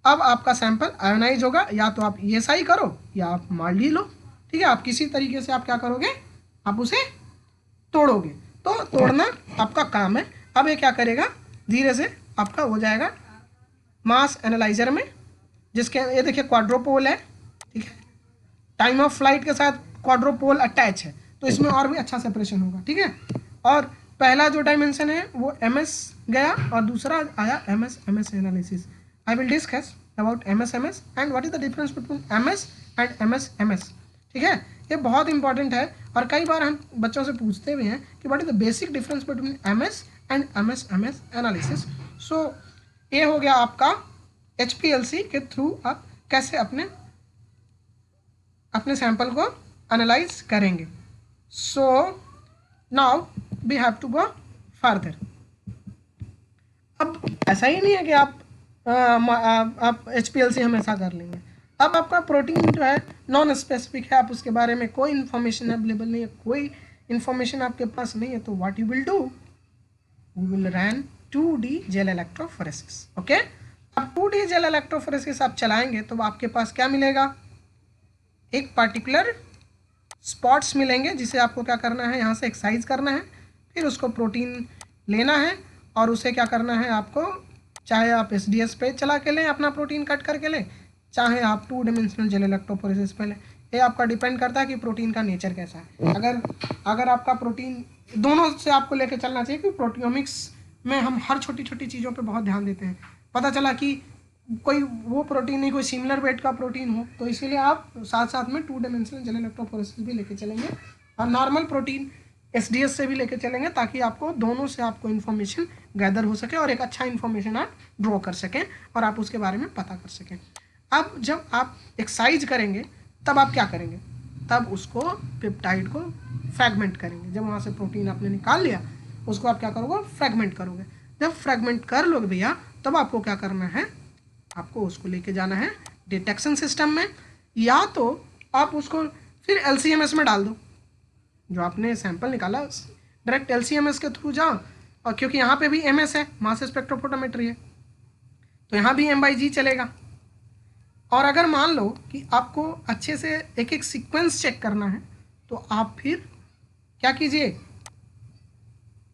अब आपका सैंपल आयोनाइज होगा, या तो आप ESI करो या आप MALDI लो, ठीक है। आप किसी तरीके से आप क्या करोगे, आप उसे तोड़ोगे, तो तोड़ना आपका काम है। अब ये क्या करेगा, धीरे से आपका हो जाएगा मास एनालाइजर में, जिसके ये देखिए क्वाड्रोपोल है, ठीक है, टाइम ऑफ फ्लाइट के साथ क्वाड्रोपोल अटैच है, तो इसमें और भी अच्छा सेपरेशन होगा, ठीक है। और पहला जो डायमेंशन है वो MS गया और दूसरा आया MS analysis. I will discuss about MS and what is the difference between MS and MS, ठीक है। ये बहुत इंपॉर्टेंट है और कई बार हम बच्चों से पूछते भी हैं कि what is the basic difference between MS and MS analysis. So ये हो गया आपका HPLC के थ्रू आप कैसे अपने सैंपल को एनालाइज करेंगे। So now we have to go further. अब ऐसा ही नहीं है कि आप HPLC हमेशा कर लेंगे। अब आपका प्रोटीन जो है नॉन स्पेसिफिक है, आप उसके बारे में कोई इन्फॉर्मेशन अवेलेबल नहीं है, कोई इन्फॉर्मेशन आपके पास नहीं है, तो what you will do, we will run 2D gel electrophoresis. Okay, अब 2D जेल इलेक्ट्रोफोरेसिस आप चलाएंगे तो आपके पास क्या मिलेगा, एक पर्टिकुलर स्पॉट्स मिलेंगे जिसे आपको क्या करना है, यहाँ से एक्सरसाइज करना है, फिर उसको प्रोटीन लेना है और उसे क्या करना है आपको, चाहे आप SDS पे चला के लें अपना प्रोटीन कट करके लें, चाहे आप 2 डायमेंशनल जेल इलेक्ट्रोफोरेसिस पे लें, ये आपका डिपेंड करता है कि प्रोटीन का नेचर कैसा है। अगर आपका प्रोटीन दोनों से आपको लेके चलना चाहिए, क्योंकि प्रोटियोमिक्स में हम हर छोटी छोटी चीज़ों पे बहुत ध्यान देते हैं। पता चला कि कोई वो प्रोटीन नहीं, कोई सिमिलर वेट का प्रोटीन हो, तो इसीलिए आप साथ साथ में 2 डायमेंशनल जेल इलेक्ट्रोफोरेसिस भी लेके चलेंगे और नॉर्मल प्रोटीन SDS से भी लेके चलेंगे, ताकि आपको दोनों से आपको इन्फॉर्मेशन गैदर हो सके और एक अच्छा इन्फॉर्मेशन आप ड्रॉ कर सकें और आप उसके बारे में पता कर सकें। अब जब आप एक्सरसाइज करेंगे तब आप क्या करेंगे, तब उसको पेप्टाइड को फ्रैगमेंट करेंगे। जब वहाँ से प्रोटीन आपने निकाल लिया उसको आप क्या करोगे, फ्रैगमेंट करोगे। जब फ्रैगमेंट कर लोगे भैया, तब आपको क्या करना है, आपको उसको लेके जाना है डिटेक्शन सिस्टम में, या तो आप उसको फिर LC-MS में डाल दो। जो आपने सैंपल निकाला डायरेक्ट LC-MS के थ्रू जाओ, और क्योंकि यहाँ पे भी MS है, मास स्पेक्ट्रोफोटोमेट्री है, तो यहाँ भी M/G चलेगा। और अगर मान लो कि आपको अच्छे से एक एक सीक्वेंस चेक करना है, तो आप फिर क्या कीजिए,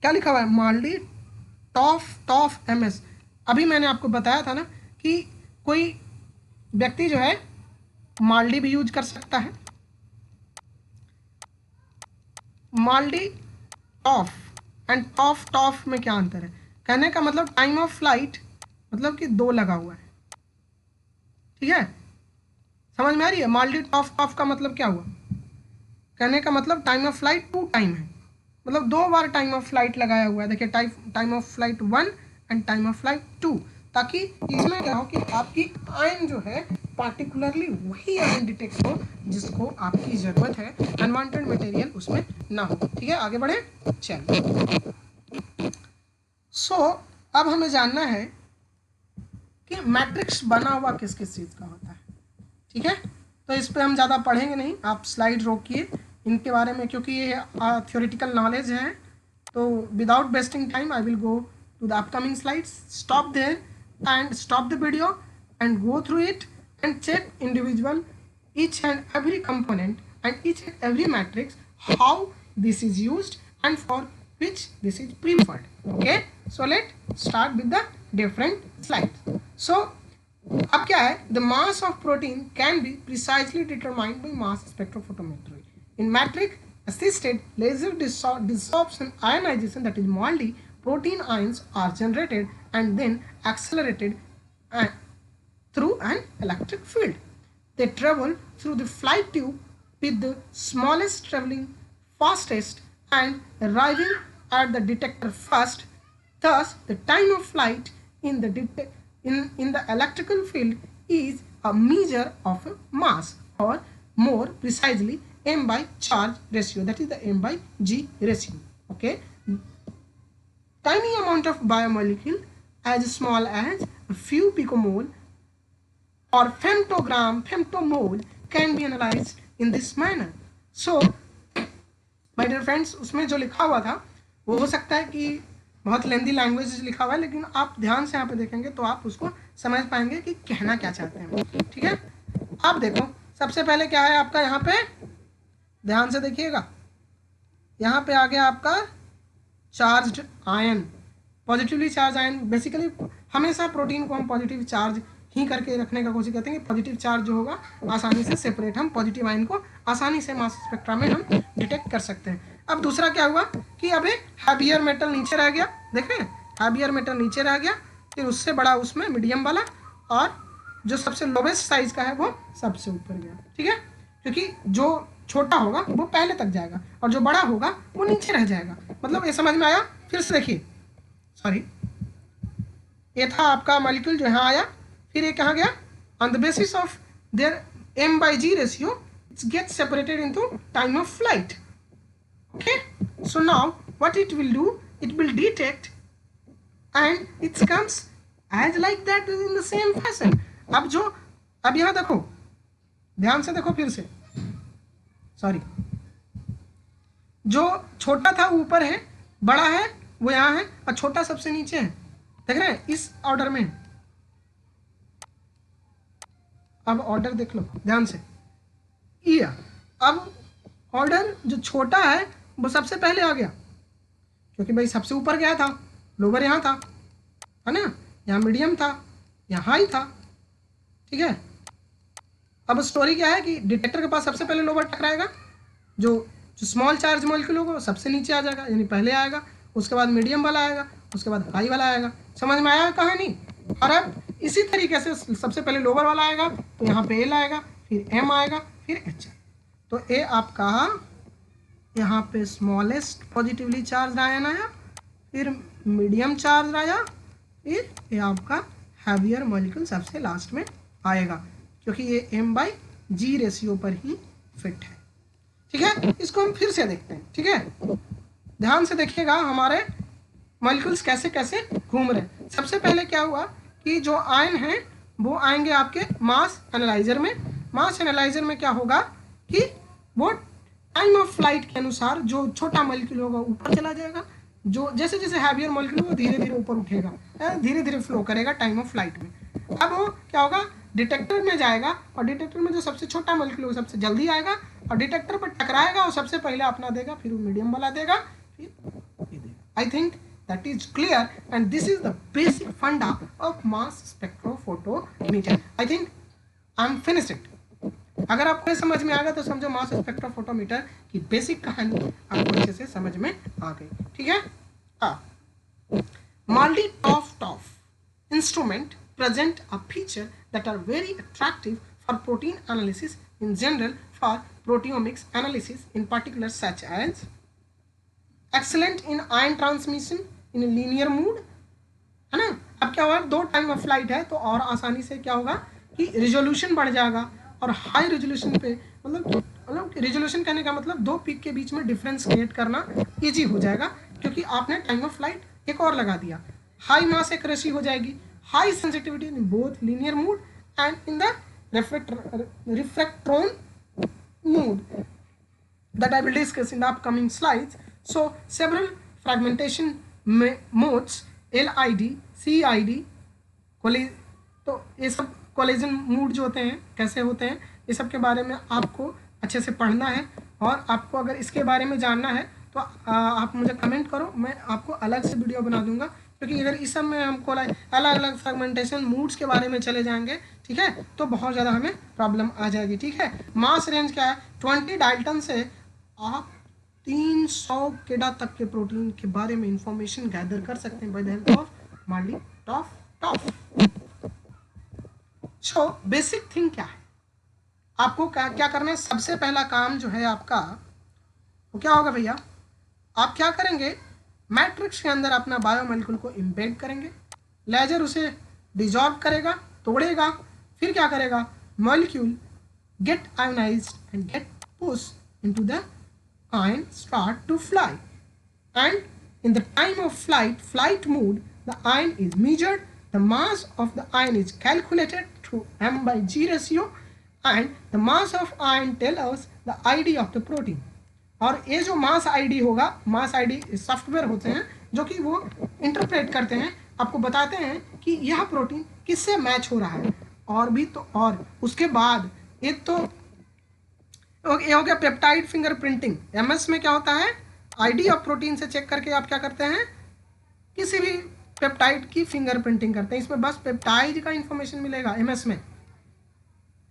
क्या लिखा हुआ है, माल्डी टॉफ एमएस। अभी मैंने आपको बताया था ना कि कोई व्यक्ति जो है माल्डी भी यूज कर सकता है। माल्डी टॉफ एंड टॉफ में क्या अंतर है? कहने का मतलब टाइम ऑफ फ्लाइट मतलब कि 2 लगा हुआ है, ठीक है, समझ में आ रही है? माल्डी टॉफ का मतलब क्या हुआ? कहने का मतलब टाइम ऑफ फ्लाइट 2 टाइम है, मतलब 2 बार टाइम ऑफ फ्लाइट लगाया हुआ है। देखिए time of flight 1 and time of flight 2, ताकि इसमें क्या हो कि आपकी आयन जो है पार्टिकुलरली वही आयन डिटेक्ट हो जिसको आपकी ज़रूरत है, अनवांटेड मटेरियल उसमें ना हो। ठीक है, आगे बढ़े, चलिए। सो अब हमें जानना है कि मैट्रिक्स बना हुआ किस किस चीज़ का होता है। ठीक है, तो इस पर हम ज़्यादा पढ़ेंगे नहीं, आप स्लाइड रोकिए इनके बारे में, क्योंकि ये थ्योरेटिकल नॉलेज है। तो without wasting time I will go to the upcoming slides. Stop there and stop the video and go through it and check individual each and every component and each and every matrix, how this is used and for which this is preferred. Okay, so let's start with the different slides. So अब क्या है, the mass of protein can be precisely determined by mass spectrophotometry. In matrix assisted laser desorption ionization, that is MALDI, protein ions are generated and then accelerated through an electric field. They travel through the flight tube with the smallest traveling fastest and arriving at the detector first. Thus, the time of flight in the electrical field is a measure of a mass, or more precisely m by charge ratio, that is the m by g ratio. Okay, tiny amount of biomolecule as small as a few picomole or femtomole can be analyzed in this manner. So my dear friends, उसमें जो लिखा हुआ था वो हो सकता है कि बहुत लेंदी लैंग्वेज लिखा हुआ है, लेकिन आप ध्यान से यहाँ पे देखेंगे तो आप उसको समझ पाएंगे कि कहना क्या चाहते हैं। ठीक है, आप देखो सबसे पहले क्या है आपका, यहाँ पे ध्यान से देखिएगा, यहाँ पे आ गया आपका charged ion, positively charge ion. Basically हमेशा प्रोटीन को हम पॉजिटिव चार्ज ही करके रखने का कोशिश करते हैं कि पॉजिटिव चार्ज जो होगा आसानी से सेपरेट, हम पॉजिटिव आयन को आसानी से मास स्पेक्ट्रा में हम डिटेक्ट कर सकते हैं। अब दूसरा क्या हुआ कि अबे हैवियर मेटल नीचे रह गया, देख रहे हैं, हैवियर मेटल नीचे रह गया, फिर उससे बड़ा उसमें मीडियम वाला, और जो सबसे लोवेस्ट साइज का है वो सबसे ऊपर गया। ठीक है, क्योंकि जो छोटा होगा वो पहले तक जाएगा और जो बड़ा होगा वो नीचे रह जाएगा। मतलब ये समझ में आया? फिर से देखिए, सॉरी, ये था आपका मॉलिक्यूल जो यहाँ आया, फिर ये कहाँ गया, on the basis of their m by g ratio it gets separated into time of flight. Okay, so now what it will do, it will detect and it comes as like that in the same fashion. अब यहाँ देखो, ध्यान से देखो फिर से, sorry, जो छोटा था ऊपर है, बड़ा है वो यहाँ है, और छोटा सबसे नीचे है, देख रहे हैं, इस ऑर्डर में। अब ऑर्डर देख लो ध्यान से, ये अब ऑर्डर जो छोटा है वो सबसे पहले आ गया, क्योंकि भाई सबसे ऊपर गया था, लोअर यहाँ था, है ना, यहाँ मीडियम था, यहाँ हाई था। ठीक है, अब स्टोरी क्या है कि डिटेक्टर के पास सबसे पहले लोअर टकराएगा, जो स्मॉल चार्ज मॉलिक्यूल होगा सबसे नीचे आ जाएगा, यानी पहले आएगा, उसके बाद मीडियम वाला आएगा, उसके बाद हाई वाला आएगा। समझ में आया कहानी? और अब इसी तरीके से सबसे पहले लोअर वाला आएगा तो यहाँ पे एल आएगा, फिर एम आएगा, फिर एच। तो ए आपका यहाँ पे स्मॉलेस्ट पॉजिटिवली चार्ज आयन आया, फिर मीडियम चार्ज आया, फिर ये आपका हैवियर मॉलिक्यूल सबसे लास्ट में आएगा, क्योंकि ये m by g रेशियो पर ही फिट है। ठीक है, इसको हम फिर से देखते हैं। ठीक है, ध्यान से देखिएगा हमारे मॉलिक्यूल्स कैसे कैसे घूम रहे हैं। सबसे पहले क्या हुआ कि जो आयन है वो आएंगे आपके मास एनालाइजर में। मास एनालाइजर में क्या होगा कि वो टाइम ऑफ फ्लाइट के अनुसार जो छोटा मॉलिक्यूल होगा ऊपर चला जाएगा, जो जैसे जैसे हैवियर मॉलिक्यूल वो धीरे धीरे ऊपर उठेगा, धीरे धीरे फ्लो करेगा टाइम ऑफ फ्लाइट में। अब वो क्या होगा, डिटेक्टर में जाएगा, और डिटेक्टर में जो सबसे छोटा मॉलिक्यूल होगा सबसे जल्दी आएगा और डिटेक्टर पर टकराएगा और सबसे पहले अपना देगा, फिर वो मीडियम वाला देगा, फिर ये देगा। I think that is clear, and this is the basic funda of mass spectrophotometer. I think I am finished it. अगर आपको समझ में आ गया तो समझो मास स्पेक्ट्रोफोटोमीटर की बेसिक कहानी आपको अच्छे से समझ में आ गई. ठीक है. Marli-Topf instrument present a feature that are very attractive for protein analysis in general, for proteomics analysis in particular, such as excellent in ion transmission in a linear mode, है ना. अब क्या होगा, 2 टाइम ऑफ फ्लाइट है तो और आसानी से क्या होगा कि रिजोल्यूशन बढ़ जाएगा, और हाई रेजोल्यूशन पे मतलब रेजोल्यूशन कहने का मतलब 2 पिक के बीच में डिफरेंस क्रिएट करना इजी हो जाएगा, क्योंकि आपने टाइम ऑफ फ्लाइट एक और लगा दिया. हाई मास एक्यूरेसी हो जाएगी, high sensitivity in both linear mode and in the reflectron mode that I will discuss in the upcoming slides. So several fragmentation modes, LID, CID, तो ये सब कोलिजन मोड जो होते हैं कैसे होते हैं, ये सब के बारे में आपको अच्छे से पढ़ना है. और आपको अगर इसके बारे में जानना है तो आप मुझे कमेंट करो, मैं आपको अलग से वीडियो बना दूंगा, क्योंकि अगर इस सब में हमको अलग अलग फ्रेगमेंटेशन मूड्स के बारे में चले जाएंगे, ठीक है, तो बहुत ज़्यादा हमें प्रॉब्लम आ जाएगी. ठीक है. मास रेंज क्या है, 20 डाल्टन से आप 300 केडा तक के प्रोटीन के बारे में इंफॉर्मेशन गैदर कर सकते हैं by the help of Marli-Topf. So basic thing क्या है, आपको क्या करना है, सबसे पहला काम जो है आपका वो क्या होगा भैया, आप क्या करेंगे, मैट्रिक्स के अंदर अपना बायोमोलिक्यूल को इम्बेड करेंगे, लेजर उसे डिजॉल्व करेगा, तोड़ेगा, फिर क्या करेगा, molecule get ionized and get push into the ion start to fly, and in the time of flight mode, the ion is measured, the mass of the ion is calculated through m/g ratio, and the mass of ion tell us the ID of the protein. और ये जो मास ID होगा, मास ID software होते हैं जो कि वो interpret करते हैं, आपको बताते हैं कि यह प्रोटीन किससे मैच हो रहा है. और भी तो और उसके बाद एक तो ये हो गया पेप्टाइड फिंगरप्रिंटिंग. एमएस में क्या होता है, आईडी ऑफ प्रोटीन से चेक करके आप क्या करते हैं, किसी भी पेप्टाइड की फिंगरप्रिंटिंग करते हैं. इसमें बस पेप्टाइड का इंफॉर्मेशन मिलेगा एमएस में,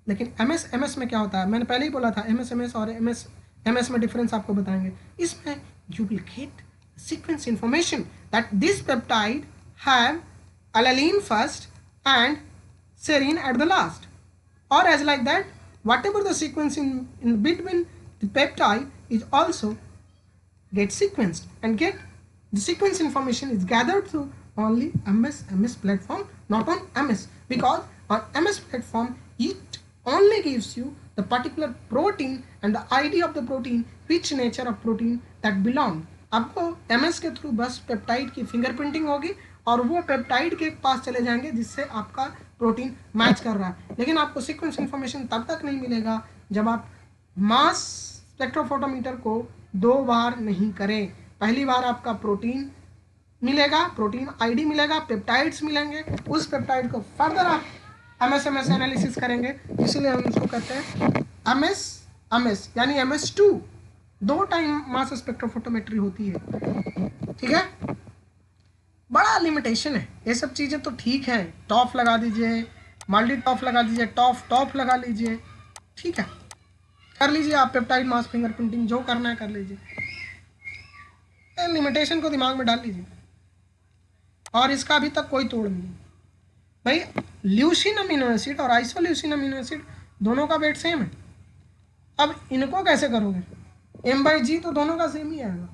लेकिन एमएस में क्या होता है, मैंने पहले ही बोला था एमएस और एमएस में डिफरेंस आपको बताएंगे. इसमें you will get sequence information that this peptide have alanine first and serine at the last, और as like that whatever the sequence in between the peptide is also get sequenced, and get the sequence information is gathered through only MS platform, not on MS, because on MS platform it only gives you the particular protein and the ID of the protein, which nature of protein that belong. आपको MS के through बस peptide की fingerprinting होगी और वो peptide के पास चले जाएंगे जिससे आपका प्रोटीन मैच कर रहा है, लेकिन आपको सीक्वेंस इंफॉर्मेशन तब तक नहीं मिलेगा जब आप मास स्पेक्ट्रोफोटोमीटर को 2 बार नहीं करें. पहली बार आपका प्रोटीन मिलेगा, प्रोटीन आईडी मिलेगा, पेप्टाइड्स मिलेंगे, उस पेप्टाइड को फर्दर आप एमएस एनालिसिस करेंगे, इसलिए हम उसको कहते हैं एमएस यानी MS2. 2 टाइम मास स्पेक्ट्रोफोटोमेट्री होती है. ठीक है. बड़ा लिमिटेशन है, ये सब चीज़ें तो ठीक है, टॉफ लगा दीजिए, Marli-Topf लगा दीजिए, टॉफ लगा लीजिए, ठीक है, कर लीजिए आप पेप्टाइड मास फिंगरप्रिंटिंग, जो करना है कर लीजिए, लिमिटेशन को दिमाग में डाल लीजिए. और इसका अभी तक कोई तोड़ नहीं भाई. ल्यूसीन अमीनो एसिड और आइसोल्यूसीन अमीनो एसिड दोनों का वेट सेम है. अब इनको कैसे करोगे, m/g तो दोनों का सेम ही आएगा.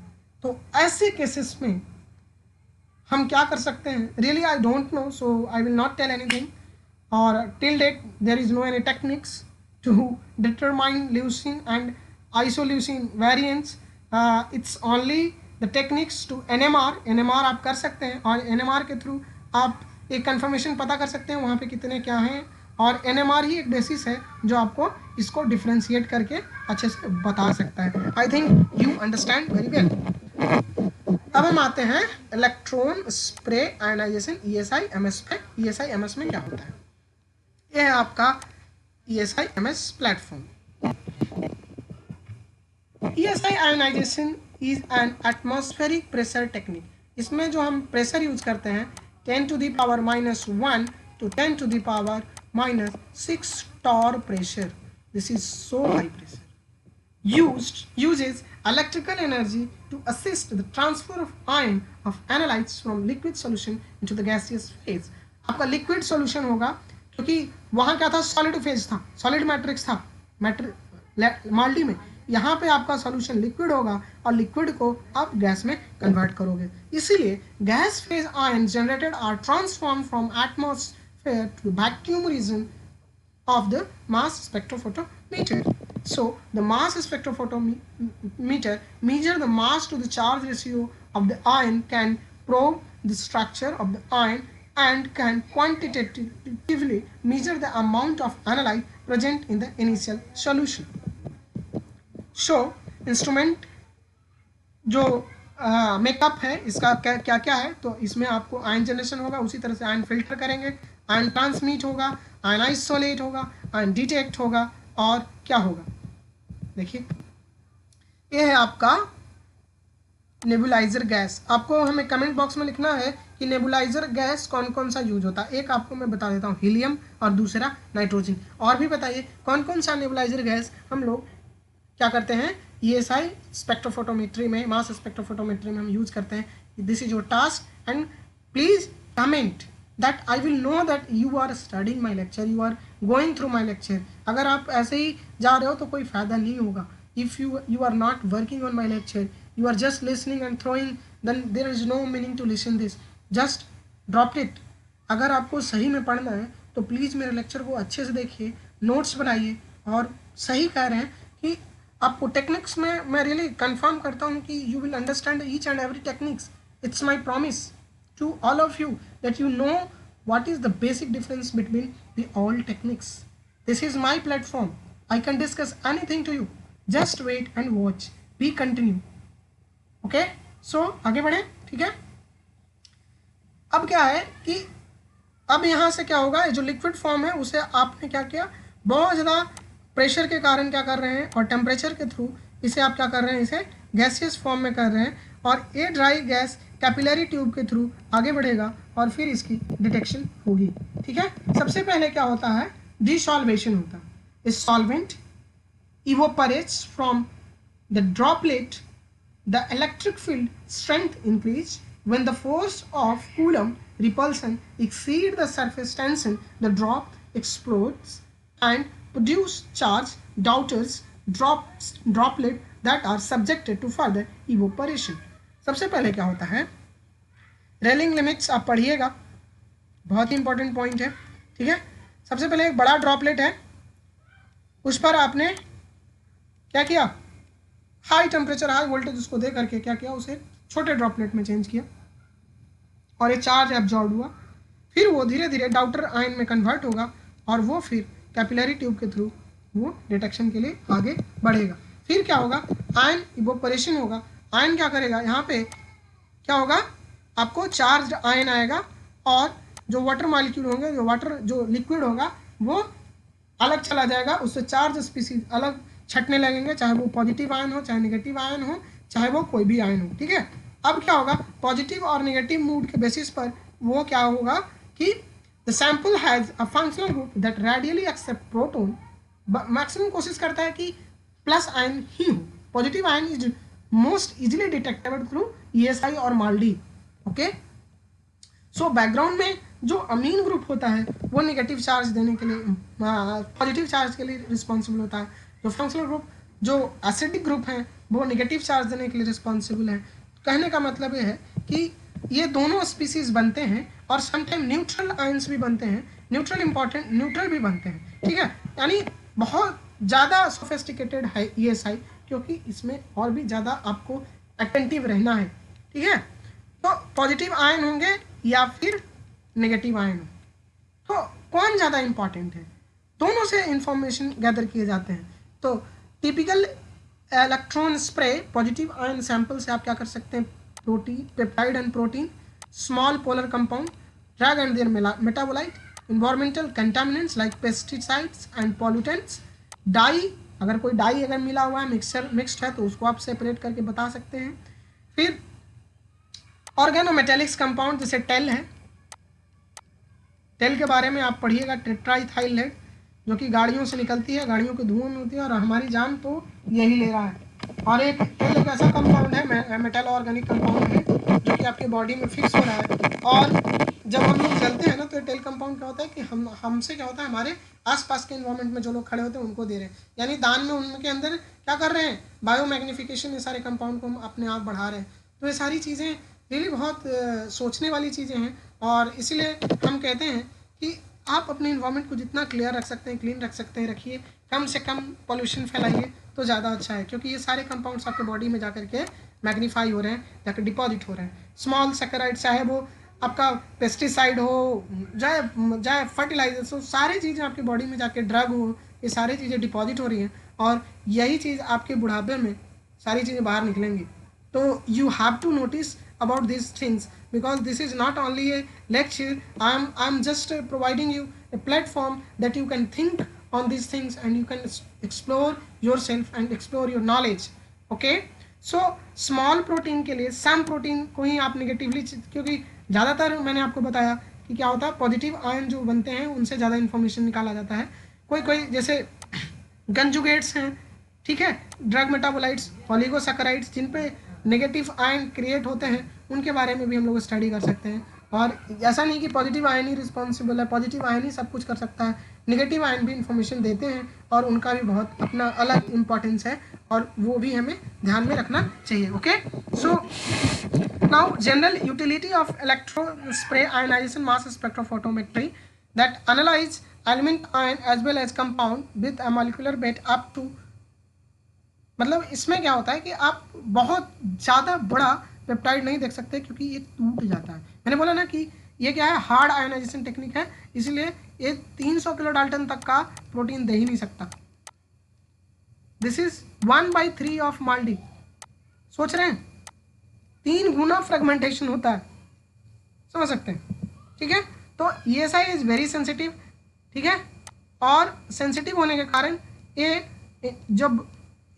तो ऐसे केसेस में हम क्या कर सकते हैं, really I don't know, so I will not tell anything, और till date there is no any techniques to determine leucine and isoleucine variants. It's only the techniques to NMR आप कर सकते हैं, और NMR के थ्रू आप एक confirmation पता कर सकते हैं वहाँ पे कितने क्या हैं, और NMR ही एक बेसिस है जो आपको इसको डिफ्रेंशिएट करके अच्छे से बता सकता है. I think you understand very well. अब हम आते हैं इलेक्ट्रॉन स्प्रे आयनाइजेशन ESI-MS पे. ESI-MS में क्या होता है, यह है आपका ESI-MS platform. ESI ionization is an atmospheric pressure technique इसमें जो हम प्रेशर यूज करते हैं 10 to the power -1 to 10 to the power -6 torr pressure. This is so high pressure. Uses electrical energy to assist the transfer of ion of analytes from liquid solution into the gaseous phase. आपका liquid solution होगा क्योंकि वहाँ क्या था, solid phase था, solid matrix था माल्डी में। यहाँ पे आपका सॉल्यूशन लिक्विड होगा और लिक्विड को आप गैस में कन्वर्ट करोगे। इसीलिए gas phase ion generated are transform from atmosphere to vacuum region of the mass spectrophotometer. So the mass spectrophotometer measure the mass to the charge ratio of the ion, can probe the structure of the ion, and can quantitatively measure the amount of analyte present in the initial solution. So instrument जो makeup है इसका क्या क्या है, तो इसमें आपको ion generation होगा, उसी तरह से आयन फिल्टर करेंगे, आयन ट्रांसमिट होगा, आयन आइसोलेट होगा, आयन डिटेक्ट होगा, और क्या होगा देखिए ये है आपका नेबुलाइजर गैस। आपको हमें कमेंट बॉक्स में लिखना है कि नेबुलाइजर गैस कौन कौन सा यूज होता है। एक आपको मैं बता देता हूँ हीलियम और दूसरा नाइट्रोजन। और भी बताइए कौन कौन सा नेबुलाइजर गैस हम लोग क्या करते हैं ESI स्पेक्ट्रोफोटोमेट्री में, मास स्पेक्ट्रोफोटोमेट्री में हम यूज करते हैं। This is your task and please comment that I will know that you are studying my lecture, you are going through my lecture. अगर आप ऐसे ही जा रहे हो तो कोई फ़ायदा नहीं होगा। If you are not working on my lecture, you are just listening and throwing, then there is no meaning to listen this. Just drop it. अगर आपको सही में पढ़ना है तो प्लीज़ मेरे लेक्चर को अच्छे से देखिए, नोट्स बनाइए। और सही कह रहे हैं कि आपको टेक्निक्स में मैं रियली कंफर्म करता हूँ कि you will understand each and every techniques. It's my promise to all of you that you know what is the basic difference between the all techniques. This is my platform. I can discuss anything to you. Just wait and watch. Be continue. Okay? So आगे बढ़े, ठीक है। अब क्या है कि अब यहाँ से क्या होगा, जो लिक्विड फॉर्म है उसे आपने क्या किया, बहुत ज़्यादा प्रेशर के कारण क्या कर रहे हैं और टेम्परेचर के थ्रू इसे आप क्या कर रहे हैं, इसे गैसियस फॉर्म में कर रहे हैं। और ये ड्राई गैस कैपिलरी ट्यूब के थ्रू आगे बढ़ेगा और फिर इसकी डिटेक्शन होगी, ठीक है। सबसे पहले क्या होता है, डिसॉल्वेशन होता है। इस solvent evaporates from the droplet, the electric field strength increase when the force of coulomb repulsion exceed the surface tension, the drop explodes and produce charge daughters droplet that are subjected to further evaporation. सबसे पहले क्या होता है, railing limits आप पढ़िएगा, बहुत ही important point है, ठीक है। सबसे पहले एक बड़ा ड्रॉपलेट है, उस पर आपने क्या किया, हाई टेम्परेचर हाई वोल्टेज उसको दे करके क्या किया, उसे छोटे ड्रॉपलेट में चेंज किया और ये चार्ज एब्जॉर्ब हुआ। फिर वो धीरे धीरे डाउटर आयन में कन्वर्ट होगा और वो फिर कैपिलरी ट्यूब के थ्रू वो डिटेक्शन के लिए आगे बढ़ेगा। फिर क्या होगा, आयन इवोपरेशन होगा। आयन क्या करेगा, यहाँ पे क्या होगा, आपको चार्ज आयन आएगा और जो वाटर मॉलिक्यूल होंगे, जो लिक्विड होगा वो अलग चला जाएगा, उससे चार्ज स्पीसीज अलग छटने लगेंगे, चाहे वो पॉजिटिव आयन हो, चाहे नेगेटिव आयन हो, चाहे वो कोई भी आयन हो, ठीक है। अब क्या होगा, पॉजिटिव और नेगेटिव मूड के बेसिस पर वो क्या होगा कि the sample has a functional group that readily accept proton. Maximum कोशिश करता है कि प्लस आयन ही हो। Positive ion is most easily detectable through ESI और माल्डी, ओके। सो बैकग्राउंड में जो अमीन ग्रुप होता है वो नेगेटिव चार्ज देने के लिए, पॉजिटिव चार्ज के लिए रिस्पॉन्सिबल होता है। जो फंक्शनल ग्रुप, जो एसिडिक ग्रुप है, वो नेगेटिव चार्ज देने के लिए रिस्पॉन्सिबल है। कहने का मतलब ये है कि ये दोनों स्पीसीज बनते हैं और समटाइम न्यूट्रल आयंस भी बनते हैं, न्यूट्रल भी बनते हैं, ठीक है। यानी बहुत ज़्यादा सोफिस्टिकेटेड है ESI, क्योंकि इसमें और भी ज़्यादा आपको अटेंटिव रहना है, ठीक है। तो पॉजिटिव आयन होंगे या फिर नेगेटिव आयन हो, तो कौन ज़्यादा इम्पॉर्टेंट है, दोनों से इंफॉर्मेशन गैदर किए जाते हैं। तो typical electron spray positive ion sample से आप क्या कर सकते हैं, protein, peptide and protein, small polar compound, drug and their metabolite, environmental contaminants like pesticides and pollutants, dye, अगर कोई डाई अगर मिला हुआ है, मिक्स्ड है तो उसको आप सेपरेट करके बता सकते हैं। फिर ऑर्गेनोमेटेलिक्स कंपाउंड जैसे टेल है, टेल के बारे में आप पढ़िएगा, टेट्राइथाइल है, जो कि गाड़ियों से निकलती है, गाड़ियों के धुएं में होती है और हमारी जान तो यही ले रहा है। और एक टेल एक ऐसा कंपाउंड है, मेटल ऑर्गेनिक कंपाउंड है, जो कि आपके बॉडी में फिक्स हो रहा है। और जब हम लोग जलते हैं ना, तो टेल कंपाउंड क्या होता है कि हमसे क्या होता है, हमारे आसपास के इन्वायरमेंट में जो लोग खड़े होते हैं उनको दे रहे हैं, यानी दान में उनके अंदर क्या कर रहे हैं, बायोमैग्निफिकेशन, ये सारे कंपाउंड को हम अपने आप बढ़ा रहे हैं। तो ये सारी चीज़ें रियली बहुत सोचने वाली चीज़ें हैं, और इसीलिए हम कहते हैं कि आप अपने इन्वायरमेंट को जितना क्लियर रख सकते हैं, क्लीन रख सकते हैं, रखिए, कम से कम पोल्यूशन फैलाइए तो ज़्यादा अच्छा है, क्योंकि ये सारे कंपाउंड्स आपके बॉडी में जाकर के मैग्नीफाई हो रहे हैं, जाकर डिपॉजिट हो रहे हैं। स्मॉल सैकेराइड, चाहे वो आपका पेस्टिसाइड हो, चाहे फर्टिलाइजर्स हो, सारी चीज़ें आपकी बॉडी में जाके, ड्रग हो, ये सारी चीज़ें डिपॉजिट हो रही हैं, और यही चीज़ आपके बुढ़ापे में सारी चीज़ें बाहर निकलेंगी। तो you have to notice about these things, because this is not only a lecture. I'm just providing you a platform that you can think on these things and you can explore yourself and explore your knowledge. Okay, so small protein के लिए सम protein को ही आप negatively, क्योंकि ज़्यादातर मैंने आपको बताया कि क्या होता है, पॉजिटिव आयन जो बनते हैं उनसे ज़्यादा इन्फॉर्मेशन निकाला जाता है। कोई कोई जैसे कंजुगेट्स हैं, ठीक है, ड्रग मेटाबोलाइट्स, ऑलिगोसैकेराइड्स, जिन पे नेगेटिव आयन क्रिएट होते हैं, उनके बारे में भी हम लोग स्टडी कर सकते हैं। और ऐसा नहीं कि पॉजिटिव आयन ही रिस्पॉन्सिबल है, पॉजिटिव आयन ही सब कुछ कर सकता है, नेगेटिव आयन भी इन्फॉर्मेशन देते हैं, और उनका भी बहुत अपना अलग इम्पॉर्टेंस है, और वो भी हमें ध्यान में रखना चाहिए। Okay, so now general utility of electron spray ionization mass spectrophotometry that analyze element ion as well as compound with a molecular weight up to, मतलब इसमें क्या होता है कि आप बहुत ज़्यादा बड़ा पेप्टाइड नहीं देख सकते, क्योंकि ये टूट जाता है। मैंने बोला ना कि ये क्या है, हार्ड आयनाइजेशन टेक्निक है, इसलिए ये 300 किलो डाल्टन तक का प्रोटीन दे ही नहीं सकता। दिस इज 1/3 ऑफ माल्डी, सोच रहे हैं, 3 गुना फ्रेगमेंटेशन होता है, समझ सकते हैं, ठीक है। तो ESI इज वेरी सेंसिटिव, ठीक है, और सेंसिटिव होने के कारण ये जब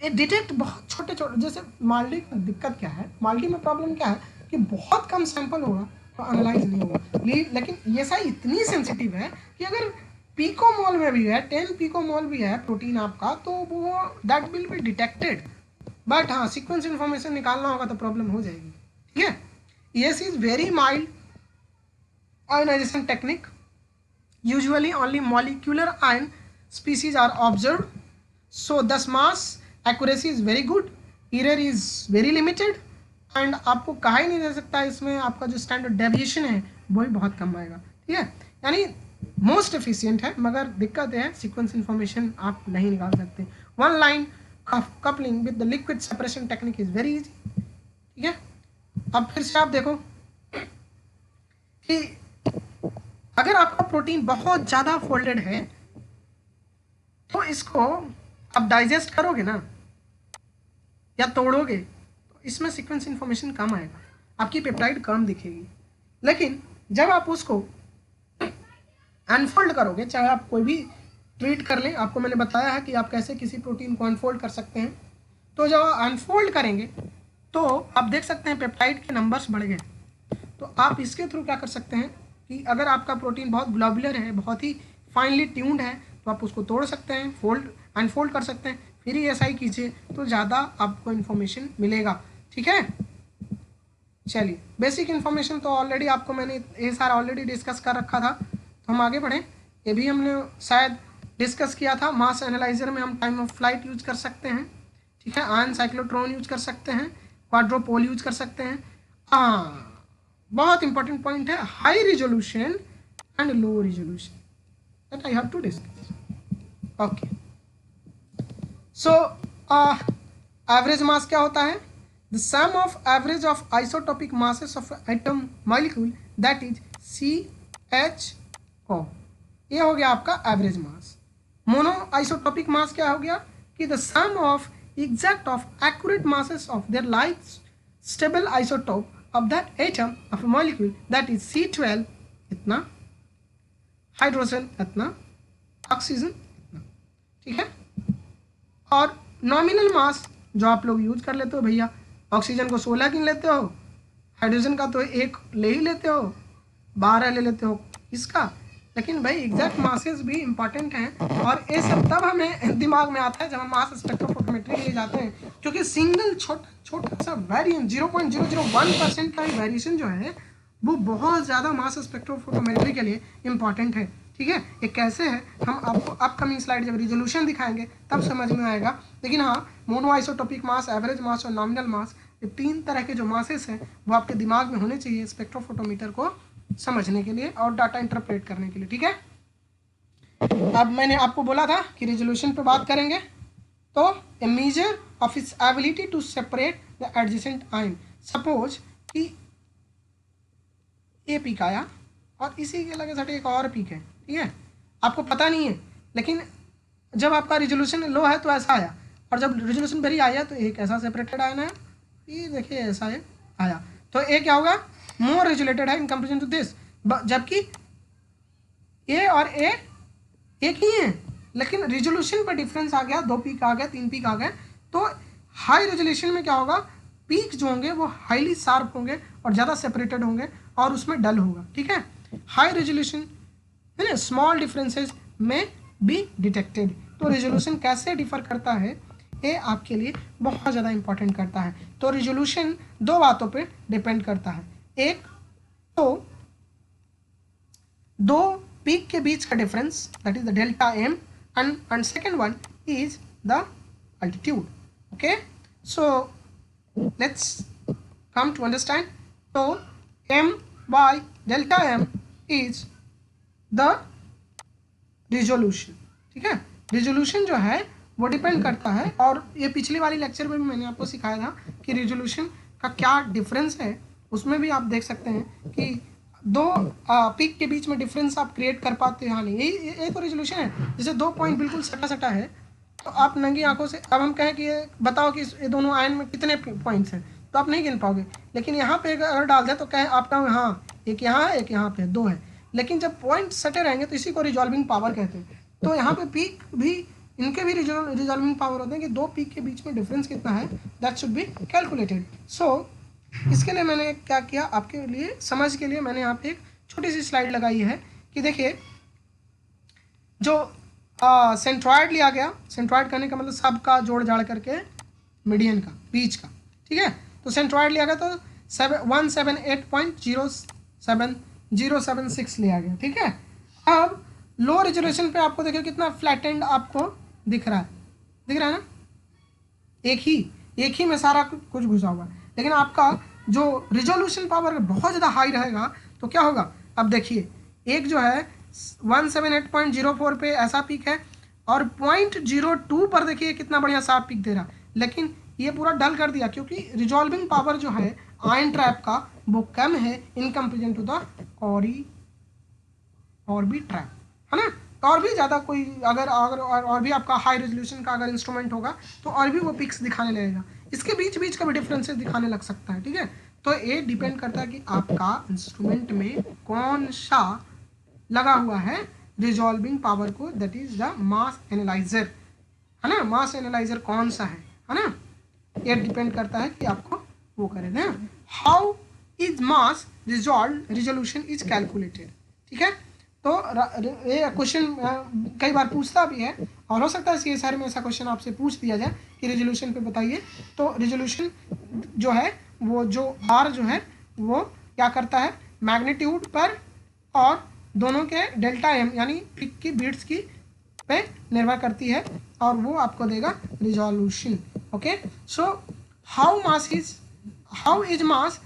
ये डिटेक्ट बहुत छोटे छोटे, जैसे माल्डी की दिक्कत क्या है, माल्डी में प्रॉब्लम क्या है कि बहुत कम सैंपल होगा तो एनालाइज नहीं होगा, लेकिन ESI इतनी सेंसिटिव है कि अगर पिकोमोल में भी है, 10 पिकोमोल भी है प्रोटीन आपका, तो वो that will be detected. But हाँ, सीक्वेंस इन्फॉर्मेशन निकालना होगा तो प्रॉब्लम हो जाएगी, ठीक है। ESI is very mild ionization technique. Usually only molecular ion species are observed, so thus mass accuracy is very good, error is very limited, and आपको कहा ही नहीं जा सकता, इसमें आपका जो स्टैंडर्ड डेविएशन है वो भी बहुत कम आएगा, ठीक है, यानी मोस्ट एफिशिएंट है। मगर दिक्कत है, सीक्वेंस इन्फॉर्मेशन आप नहीं निकाल सकते। One line coupling with the liquid separation technique is very easy, ठीक है। अब फिर से आप देखो कि अगर आपका प्रोटीन बहुत ज़्यादा फोल्डेड है तो इसको आप डाइजेस्ट करोगे ना या तोड़ोगे तो इसमें सीक्वेंस इन्फॉर्मेशन कम आएगा, आपकी पेप्टाइड कम दिखेगी। लेकिन जब आप उसको अनफोल्ड करोगे, चाहे आप कोई भी ट्रीट कर लें, आपको मैंने बताया है कि आप कैसे किसी प्रोटीन को अनफोल्ड कर सकते हैं, तो जब आप अनफोल्ड करेंगे तो आप देख सकते हैं पेप्टाइड के नंबर्स बढ़ गए। तो आप इसके थ्रू क्या कर सकते हैं कि अगर आपका प्रोटीन बहुत ग्लोबुलर है, बहुत ही फाइनली ट्यून्ड है, तो आप उसको तोड़ सकते हैं, अनफोल्ड कर सकते हैं, फिर ही ऐसा ही कीजिए तो ज़्यादा आपको इन्फॉर्मेशन मिलेगा, ठीक है। चलिए, बेसिक इन्फॉर्मेशन तो ऑलरेडी आपको मैंने ये सारा ऑलरेडी डिस्कस कर रखा था, तो हम आगे बढ़ें। ये भी हमने शायद डिस्कस किया था। मास एनालाइजर में हम टाइम ऑफ फ्लाइट यूज कर सकते हैं, ठीक है, आयन साइक्लोट्रॉन यूज कर सकते हैं, क्वाड्रोपोल यूज कर सकते हैं। बहुत इंपॉर्टेंट पॉइंट है, high resolution and low resolution, that I have to discuss. Okay, so average mass क्या होता है? The sum of average of isotopic masses of atom molecule that is CH4, ये हो गया आपका average mass. Mono isotopic mass क्या हो गया कि the sum of exact of accurate masses of their like stable isotope of that atom of a molecule that is C12 इतना, hydrogen इतना, ऑक्सीजन इतना, ठीक है। और नॉमिनल मास जो आप लोग यूज कर लेते हो भैया, ऑक्सीजन को 16 गिन लेते हो, हाइड्रोजन का तो एक ले ही लेते हो, 12 ले लेते हो इसका, लेकिन भाई एग्जैक्ट मासेस भी इंपॉर्टेंट हैं। और ये सब तब हमें दिमाग में आता है जब हम मास स्पेक्ट्रोफोटोमेट्री के लिए जाते हैं, क्योंकि सिंगल छोटा सा वेरिएशन 0.001% का वेरिएशन जो है वो बहुत ज़्यादा मास स्पेक्ट्रोफोटोमेट्री के लिए इंपॉर्टेंट है। ठीक है, ये कैसे है हम आपको अपकमिंग स्लाइड जब रिजोल्यूशन दिखाएंगे तब समझ में आएगा। लेकिन हाँ, मोनोआइसोटोपिक मास, एवरेज मास और नॉमिनल मास, ये 3 तरह के जो मासेस हैं वो आपके दिमाग में होने चाहिए स्पेक्ट्रोफोटोमीटर को समझने के लिए और डाटा इंटरप्रेट करने के लिए। ठीक है, अब मैंने आपको बोला था कि रिजोल्यूशन पे बात करेंगे, तो a measure of its ability to separate the adjacent ion. Suppose कि ये पीक आया और इसी के लगे साथ एक और पीक है, ठीक है, आपको पता नहीं है, लेकिन जब आपका रिजोल्यूशन लो है तो ऐसा आया, और जब रिजोल्यूशन वेरी आया तो एक ऐसा सेपरेटेड आयन है, ये देखिए ऐसा है आया, तो ये क्या होगा, मोर रेजुलेटेड है इन कंपेरिजन टू दिस। जबकि ए और ए एक ही है, लेकिन रिजोल्यूशन पर डिफरेंस आ गया, 2 पीक आ गया, 3 पीक आ गए, तो हाई रेजोल्यूशन में क्या होगा, पीक जो होंगे वो हाईली शार्प होंगे और ज़्यादा सेपरेटेड होंगे और उसमें डल होगा। ठीक है, हाई रेजोल्यूशन है ना, स्मॉल डिफरेंसेस में बी डिटेक्टेड। तो रेजोल्यूशन कैसे डिफर करता है ये आपके लिए बहुत ज़्यादा इंपॉर्टेंट करता है। तो रेजोल्यूशन 2 बातों पे डिपेंड करता है, एक तो 2 पीक के बीच का difference, that is the delta M, and second one is the altitude. Okay, so let's come to understand. तो m by delta m is the resolution। ठीक है, रिजोल्यूशन जो है वो डिपेंड करता है, और ये पिछली वाली लेक्चर में भी मैंने आपको सिखाया था कि रिजोल्यूशन का क्या डिफरेंस है। उसमें भी आप देख सकते हैं कि 2 पीक के बीच में डिफरेंस आप क्रिएट कर पाते हैं, हाँ नहीं, यही तो रिजोल्यूशन है। जैसे 2 पॉइंट बिल्कुल सटा सटा है, तो आप नंगी आंखों से अब हम कहें कि ये बताओ कि ये दोनों आयन में कितने पॉइंट्स हैं, तो आप नहीं गिन पाओगे। लेकिन यहाँ पे अगर डाल दें तो कहें आपका हाँ एक यहाँ है, एक यहाँ पे 2 है, लेकिन जब पॉइंट सटे रहेंगे तो इसी को रिजॉल्विंग पावर कहते हैं। तो यहाँ पे पीक भी, इनके भी रिजॉल्विंग पावर होते हैं कि 2 पीक के बीच में डिफरेंस कितना है, दैट शुड बी कैलकुलेटेड। सो इसके लिए मैंने क्या किया, आपके लिए समझ के लिए मैंने यहाँ पे एक छोटी सी स्लाइड लगाई है कि देखिए, जो सेंट्रॉयड लिया गया, सेंट्रॉयड करने का मतलब सबका जोड़ जाड़ करके मीडियन का, बीच का। ठीक है, तो सेंट्रॉयड लिया गया तो 178.076 लिया गया। ठीक है, अब लो रेजोल्यूशन पे आपको देखिए कितना फ्लैटेंड आपको दिख रहा है, दिख रहा है ना, एक ही में सारा कुछ घुसा हुआ है। लेकिन आपका जो रिजोल्यूशन पावर बहुत ज़्यादा हाई रहेगा तो क्या होगा, अब देखिए एक जो है 178.04 पे ऐसा पीक है, और 0.02 पर देखिए कितना बढ़िया साफ पीक दे रहा, लेकिन ये पूरा डल कर दिया, क्योंकि रिजॉल्विंग पावर जो है आयन ट्रैप का वो कम है in comparison to the Orbitrap, है ना। तो और भी ज़्यादा कोई अगर और भी आपका हाई रेजोल्यूशन का अगर इंस्ट्रूमेंट होगा तो और भी वो पिक्स दिखाने लगेगा, इसके बीच बीच का भी डिफरेंसेस दिखाने लग सकता है। ठीक है, तो ये डिपेंड करता है कि आपका इंस्ट्रूमेंट में कौन सा लगा हुआ है रिजॉल्विंग पावर को, that is the mass analyser, है ना, मास एनालाइजर कौन सा है ना, ये डिपेंड करता है कि आपको वो करें ना। How is mass resolve resolution is calculated. ठीक है, तो ये क्वेश्चन कई बार पूछता भी है, और हो सकता है CSR में ऐसा क्वेश्चन आपसे पूछ दिया जाए कि रिजोल्यूशन पे बताइए। तो रिजोल्यूशन जो है वो जो R जो है वो क्या करता है, मैग्नीट्यूड पर और दोनों के डेल्टा एम यानी पिक की बीट्स की पे निर्भर करती है, और वो आपको देगा resolution. Okay, so how is mass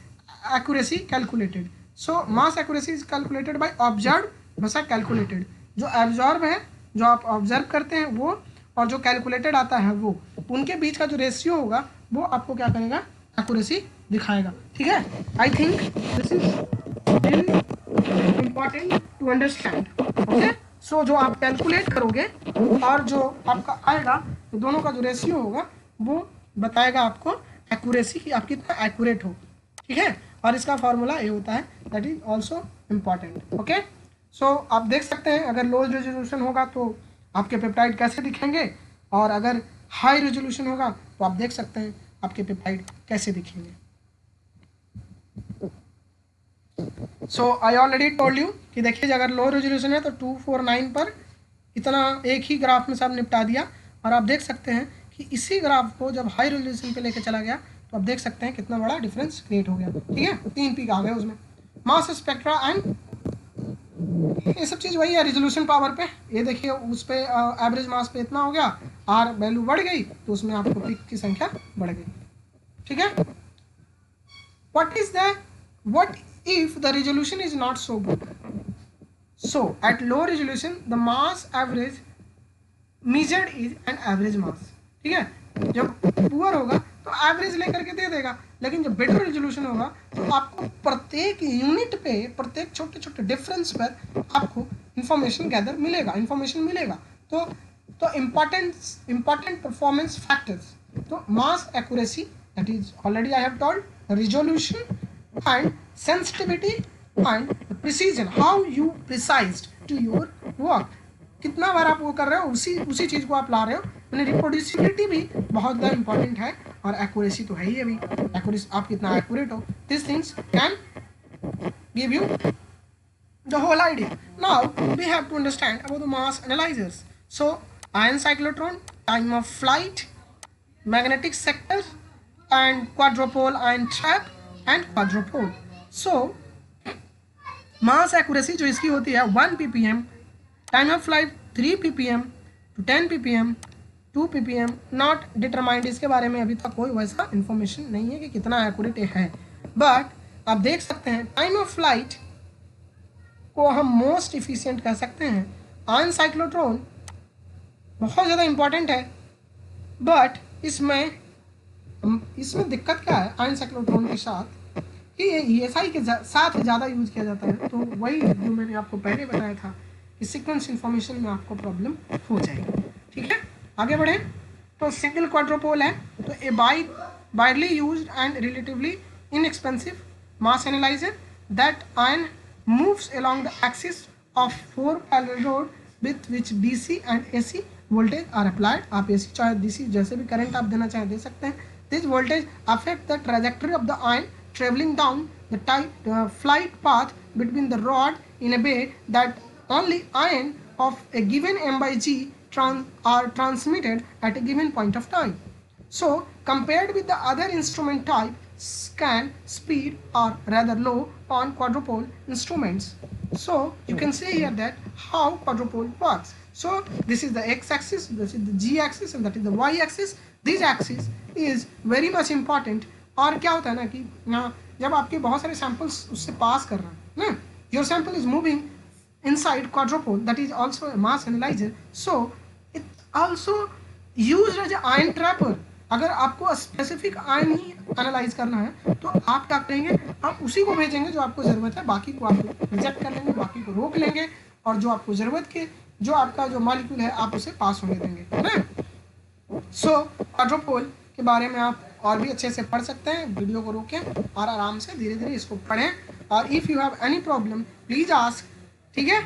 accuracy calculated. So mass accuracy is calculated by observe वैसा कैलकुलेटेड। जो एब्जॉर्ब है, जो आप ऑब्जर्व करते हैं वो, और जो कैलकुलेटेड आता है वो, उनके बीच का जो रेशियो होगा वो आपको क्या करेगा, एक्यूरेसी दिखाएगा। ठीक है, I think this is very important to understand. Okay, so जो आप कैलकुलेट करोगे और जो आपका आएगा, तो दोनों का जो रेशियो होगा वो बताएगा आपको एक्यूरेसी की, आप कितना एक्यूरेट हो। ठीक है, और इसका फॉर्मूला ये होता है, that is also important. Okay, so आप देख सकते हैं अगर लो रेजोल्यूशन होगा तो आपके पेप्टाइड कैसे दिखेंगे, और अगर हाई रेजोल्यूशन होगा तो आप देख सकते हैं आपके पेप्टाइड कैसे दिखेंगे। सो आई ऑलरेडी टोल्ड यू कि देखिए अगर लो रेजोल्यूशन है तो 249 पर इतना एक ही ग्राफ में सब निपटा दिया। और आप देख सकते हैं कि इसी ग्राफ को जब हाई रेजोल्यूशन पे लेके चला गया तो आप देख सकते हैं कितना बड़ा डिफरेंस क्रिएट हो गया। ठीक है, 3 पीक आ गए उसमें। मास स्पेक्ट्रा एंड ये सब चीज़ वही है रेजोल्यूशन पावर पे। ये देखिए उस पे एवरेज मास पे इतना हो गया, आर वैल्यू बढ़ गई तो उसमें आपको पीक की संख्या बढ़ गई। ठीक है, what if the resolution is not so good? So at low resolution the mass average measured is an average mass। ठीक है, जब पुअर होगा तो एवरेज लेकर के दे देगा, लेकिन जब बेटर रेजोल्यूशन होगा तो आपको प्रत्येक यूनिट पे, प्रत्येक छोटे छोटे डिफरेंस पर आपको इंफॉर्मेशन गैदर मिलेगा, इंफॉर्मेशन मिलेगा। तो इम्पॉर्टेंट परफॉर्मेंस फैक्टर्स, तो mass accuracy, that is already I have told, resolution and sensitivity and precision, how you precised to your work, कितना बार आप वो कर रहे हो, उसी चीज़ को आप ला रहे हो। मैंने रिप्रोड्यूसिबिलिटी भी बहुत ज़्यादा इंपॉर्टेंट है, और एक्यूरेसी तो है ही अभी, एक्यूरेसी आप कितना एक्यूरेट हो, this things can give you the whole idea. Now we have to understand about the mass analyzers. So ion cyclotron, time of flight, magnetic sector, and quadrupole ion trap and quadrupole. So mass accuracy जो इसकी होती है 1 ppm, time of flight 3 ppm to 10 ppm, 2 ppm, not determined, इसके बारे में अभी तक कोई वैसा इंफॉर्मेशन नहीं है कि कितना एक्यूरेट है। बट आप देख सकते हैं टाइम ऑफ फ्लाइट को हम मोस्ट इफिशिएंट कह सकते हैं। आयन साइक्लोट्रॉन बहुत ज़्यादा इंपॉर्टेंट है, बट इसमें दिक्कत क्या है आयन साइक्लोट्रॉन के साथ कि ये ESI के साथ ज़्यादा यूज किया जाता है। तो वही जो मैंने आपको पहले बताया था कि सीक्वेंस इन्फॉर्मेशन में आपको प्रॉब्लम हो जाएगी। ठीक है, आगे बढ़े। तो सिंगल क्वाड्रोपोल है, तो ए widely used and relatively inexpensive mass analyzer that ion moves along the axis of 4 parallel rod with which DC and AC voltage are applied। आप AC चाहे DC जैसे भी करंट आप देना चाहे दे सकते हैं। This voltage affect the trajectory of the ion traveling down the flight path between the rod in a way that only ion of a given m by g are transmitted at a given point of time. So compared with the other instrument type, scan speed are rather low on quadrupole instruments. So you can see here that how quadrupole works. So this is the x-axis, this is the g-axis, and that is the y-axis. This axis is very much important। और क्या होता है ना कि जब आपके बहुत सारे सैंपल्स उससे पास कर रहे हैं ना, your sample is moving inside quadrupole, that is also mass analyzer. So it also used as ion trapper. अगर आपको स्पेसिफिक आयन ही एनालाइज करना है तो आप क्या करेंगे, आप उसी को भेजेंगे जो आपको ज़रूरत है, बाकी को आप रिजेक्ट कर लेंगे, बाकी को रोक लेंगे, और जो आपको ज़रूरत के जो आपका जो मॉलिक्यूल है आप उसे पास होने देंगे, है ना। सो क्वाड्रोपोल के बारे में आप और भी अच्छे से पढ़ सकते हैं, वीडियो को रोकें और आराम से धीरे धीरे इसको पढ़ें। और if you have any problem please ask. ठीक है,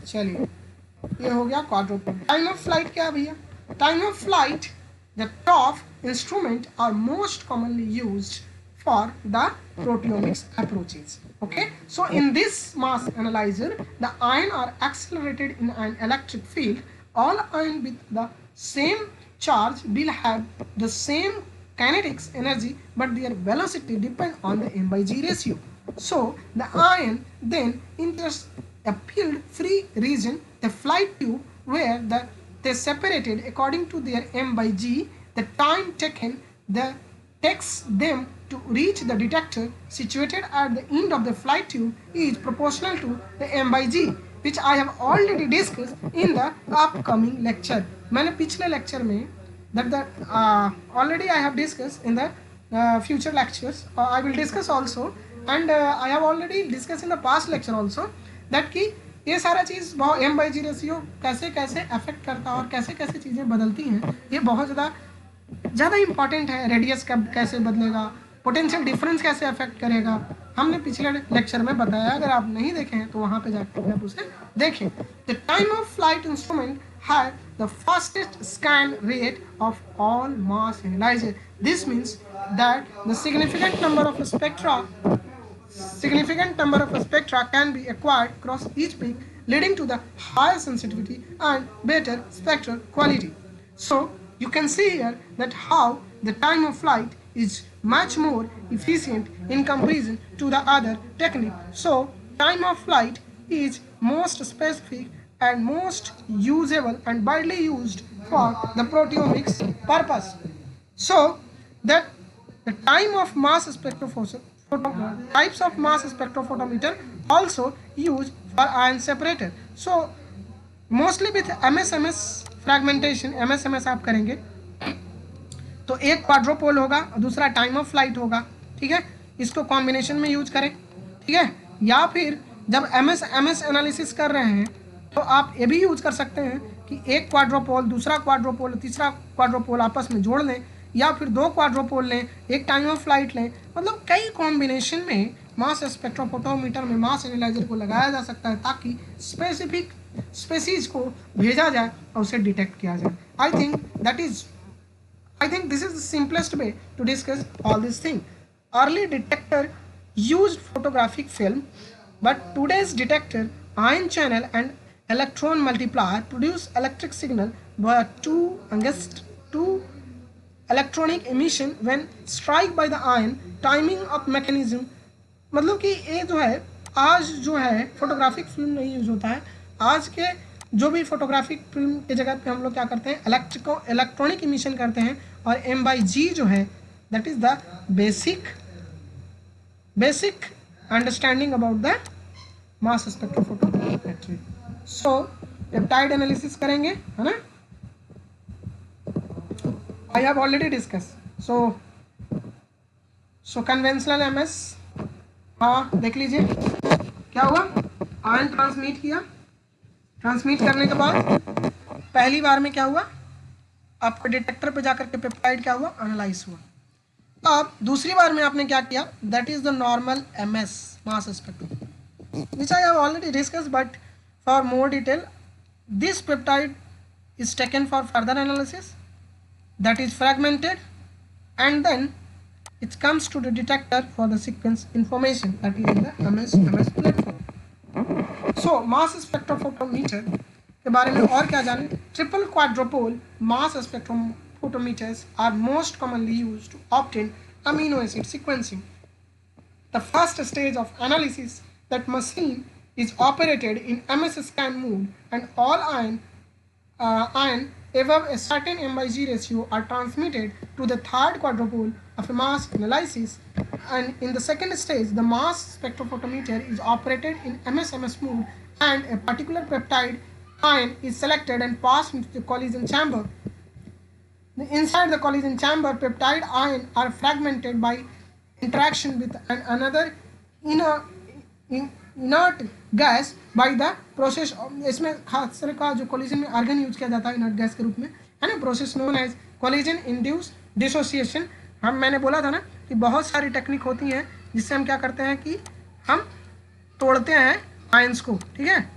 चलिए ये हो गया क्वाड्रोपोल। टाइम ऑफ फ्लाइट क्या है भैया? Time of flight, the top instrument are most commonly used for the proteomics approaches. Okay, so in this mass analyzer the ion are accelerated in an electric field. All ion with the same charge will have the same kinetics energy, but their velocity depend on the m by g ratio. So the ion then enters a field free region, the flight tube, where they separated according to their m by g. The time taken takes them to reach the detector situated at the end of the flight tube is proportional to the m by g, which I have already discussed in the upcoming lecture. मैंने पिछले lecture में that already I have discussed in the future lectures. I will discuss also, and I have already discussed in the past lecture also that कि ये सारा चीज़ बहुत m by g ratio कैसे कैसे affect करता है और कैसे कैसे चीज़ें बदलती हैं, ये बहुत ज़्यादा इंपॉर्टेंट है। रेडियस कब कैसे बदलेगा, पोटेंशियल डिफरेंस कैसे अफेक्ट करेगा, हमने पिछले लेक्चर में बताया। अगर आप नहीं देखें हैं तो वहाँ पे जाकर आप उसे देखें। The time of flight instrument had the fastest scan rate of all mass analyser. This means that the significant number of spectra significant number of spectra can be acquired across each peak, leading to the higher sensitivity and better spectral quality. So you can see here that how the time of flight is much more efficient in comparison to the other technique. So time of flight is most specific and most usable and widely used for the proteomics purpose. So that the time of mass spectrophotometer types of mass spectrophotometer also used for ion separator. So mostly with MS fragmentation MS आप करेंगे तो एक quadrupole होगा और दूसरा time of flight होगा, ठीक है, इसको कॉम्बिनेशन में यूज करें, ठीक है, या फिर जब MS एनालिसिस कर रहे हैं तो आप ये भी यूज कर सकते हैं कि एक क्वाड्रोपोल दूसरा क्वाड्रोपोल तीसरा क्वाड्रोपोल आपस में जोड़ लें, या फिर दो क्वाड्रोपोल लें, एक टाइम ऑफ फ्लाइट लें, मतलब कई कॉम्बिनेशन में मास स्पेक्ट्रोफोटोमीटर में मास एनालाइजर को लगाया जा सकता है ताकि स्पेसिफिक स्पेसीज को भेजा जाए और उसे डिटेक्ट किया जाए. I think this is the simplest way to discuss all these things. Early detector used photographic film, but today's detector, ion channel and electron multiplier produce electric signal via two electronic emission when strike by the ion. Timing of mechanism मतलब कि ये जो है आज जो है photographic film नहीं use होता है. आज के जो भी फोटोग्राफिक फिल्म के जगह पे हम लोग क्या करते हैं, इलेक्ट्रॉनिक इमिशन करते हैं. और M/G जो है that is the basic understanding about the mass spectrophotometry. So peptide analysis करेंगे, है ना, I have already discuss. So conventional MS, हाँ देख लीजिए क्या हुआ, आयन ट्रांसमिट किया, ट्रांसमिट करने के बाद पहली बार में क्या हुआ, आपके डिटेक्टर पे जाकर के पेप्टाइड क्या हुआ, एनालाइज हुआ. अब दूसरी बार में आपने क्या किया, that is the normal MS mass spectrum which I have already discussed, but for more detail this peptide is taken for further analysis, that is fragmented, and then it comes to the detector for the sequence information, that is in the MS platform. So mass spectrophotometer के बारे में और क्या जाने. Triple quadrupole mass spectrophotometers are most commonly used to obtain amino acid sequencing. The first stage of analysis, that machine is operated in MS scan mode, and all ion above a certain M/G ratio are transmitted to the third quadrupole of a mass analysis. And in the second stage, the mass spectrophotometer is operated in MS mode, and a particular peptide ion is selected and passed into the collision chamber. Inside the collision chamber, peptide ion are fragmented by interaction with another inert gas by the process of, इसमें खास तरह का जो collision में argon use किया जाता है inert gas के रूप में, है ना, process known as collision induce dissociation. मैंने बोला था ना कि बहुत सारी टेक्निक होती हैं जिससे हम क्या करते हैं कि हम तोड़ते हैं आयंस को, ठीक है.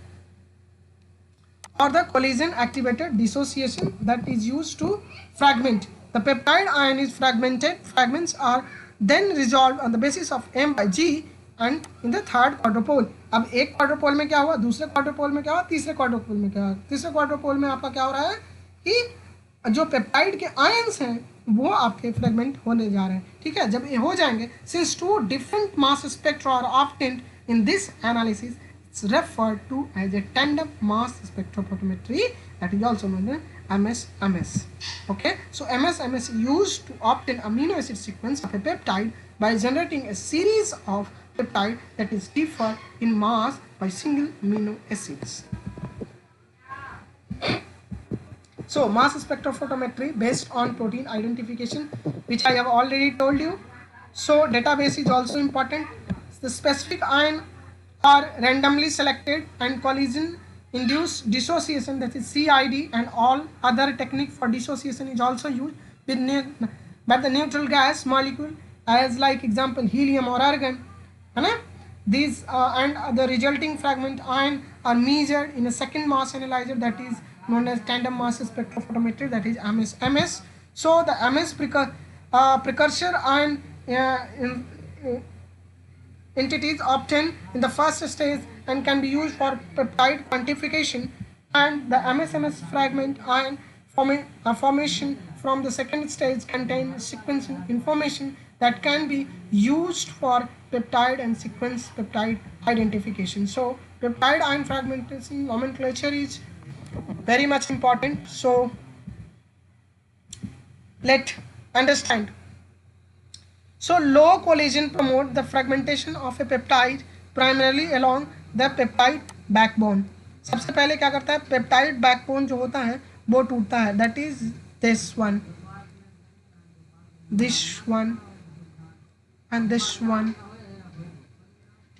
Or the collision activated dissociation, that is used to fragment. The peptide ion is fragmented. Fragments are then resolved on the basis of M/G and in the third quadrupole. अब एक क्वाड्रोपोल में क्या हुआ, दूसरे quadrupole में क्या हुआ, तीसरे क्वाड्रोपोल में क्या हुआ. तीसरे क्वाड्रोपोल में आपका क्या हो रहा है कि जो पेप्टाइड के आयंस हैं वो आपके फ्रेगमेंट होने जा रहे हैं, ठीक है. जब ये हो जाएंगे, since two different mass spectra are obtained in this analysis, it's referred to as a tandem mass spectrophotometry, that is also known as MS. Okay, so MS used to obtain amino acid sequence of a peptide by generating a series of peptide that is differ in mass by single amino acids. So mass spectrophotometry based on protein identification, which I have already told you. So database is also important. The specific ion are randomly selected, and collision induced dissociation, that is CID, and all other technique for dissociation is also used with by the neutral gas molecule, as like example helium or argon, है ना. These and the resulting fragment ion are measured in a second mass analyzer, that is known as tandem mass spectrophotometry, that is MS. So the MS precursor ion entities obtained in the first stage and can be used for peptide quantification, and the MS-MS fragment ion formation from the second stage contain sequencing information that can be used for peptide and sequence peptide identification. So peptide ion fragmentation nomenclature is very much important. So let's understand. So low collision promote the fragmentation of a peptide primarily along the peptide backbone. सबसे पहले क्या करता है, peptide backbone जो होता है वो टूटता है, that is this one and this one,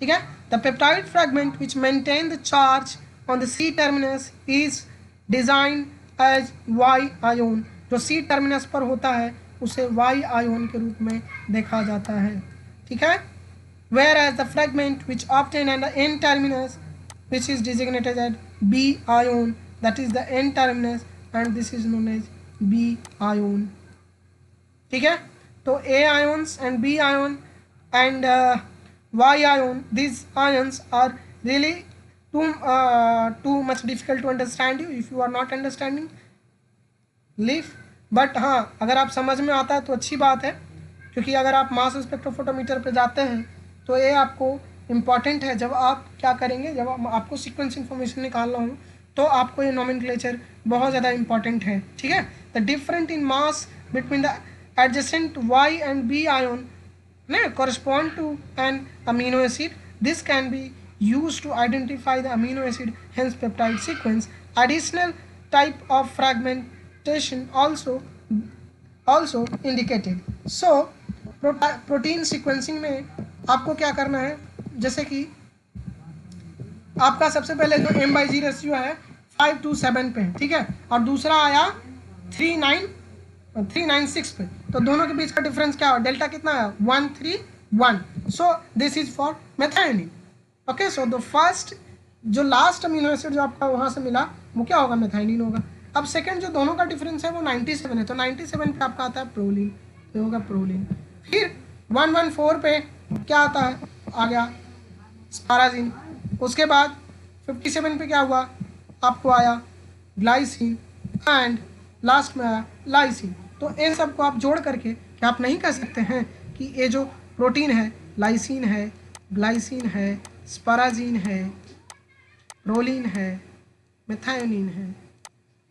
ठीक है. The peptide fragment which maintain the charge on the C terminus is design as Y ion. जो सी टर्मिनस पर होता है उसे वाई आयोन के रूप में देखा जाता है, ठीक है. Where as the fragment which obtain at the N terminus which is designated as B ion, that is the N terminus and this is known as B ion, ठीक है. तो A ions and B ion and Y ion, these ions are really too much difficult to understand you. If you are not understanding, leave. But हाँ, अगर आप समझ में आता है तो अच्छी बात है, क्योंकि अगर आप मास स्पेक्ट्रोफोटोमीटर पे जाते हैं तो ये आपको इम्पॉर्टेंट है. जब आप क्या करेंगे, जब आपको सीक्वेंस इन्फॉर्मेशन निकालना हो तो आपको ये नोमेनक्लेचर बहुत ज़्यादा इंपॉर्टेंट है, ठीक है. The different in mass between the adjacent Y and B ion correspond to an amino acid. This can be used to identify the amino acid, hence peptide sequence. Additional type of fragmentation also indicated. So protein sequencing में आपको क्या करना है, जैसे कि आपका सबसे पहले जो M/G रेशियो है 5:7 पे, ठीक है, और दूसरा आया 3:9:6 पे, तो दोनों के बीच का डिफरेंस क्या है, डेल्टा कितना है 1:3:1. So this is for methionine. Okay, so the first जो लास्ट अमीनो एसिड जो आपका वहाँ से मिला वो क्या होगा, मेथायोनिन होगा. अब सेकंड जो दोनों का डिफरेंस है वो 97 है, तो 97 पे आपका आता है प्रोलिन, तो होगा प्रोलिन. फिर 114 पे क्या आता है, आ गया स्पाराजीन. उसके बाद 57 पे क्या हुआ, आपको आया ग्लाइसिन एंड लास्ट में आया लाइसिन. तो इन सब को आप जोड़ करके क्या आप नहीं कह सकते हैं कि ये जो प्रोटीन है लाइसिन है, ग्लाइसिन है, स्पाराजीन है, प्रोलिन है, मेथायोनिन है.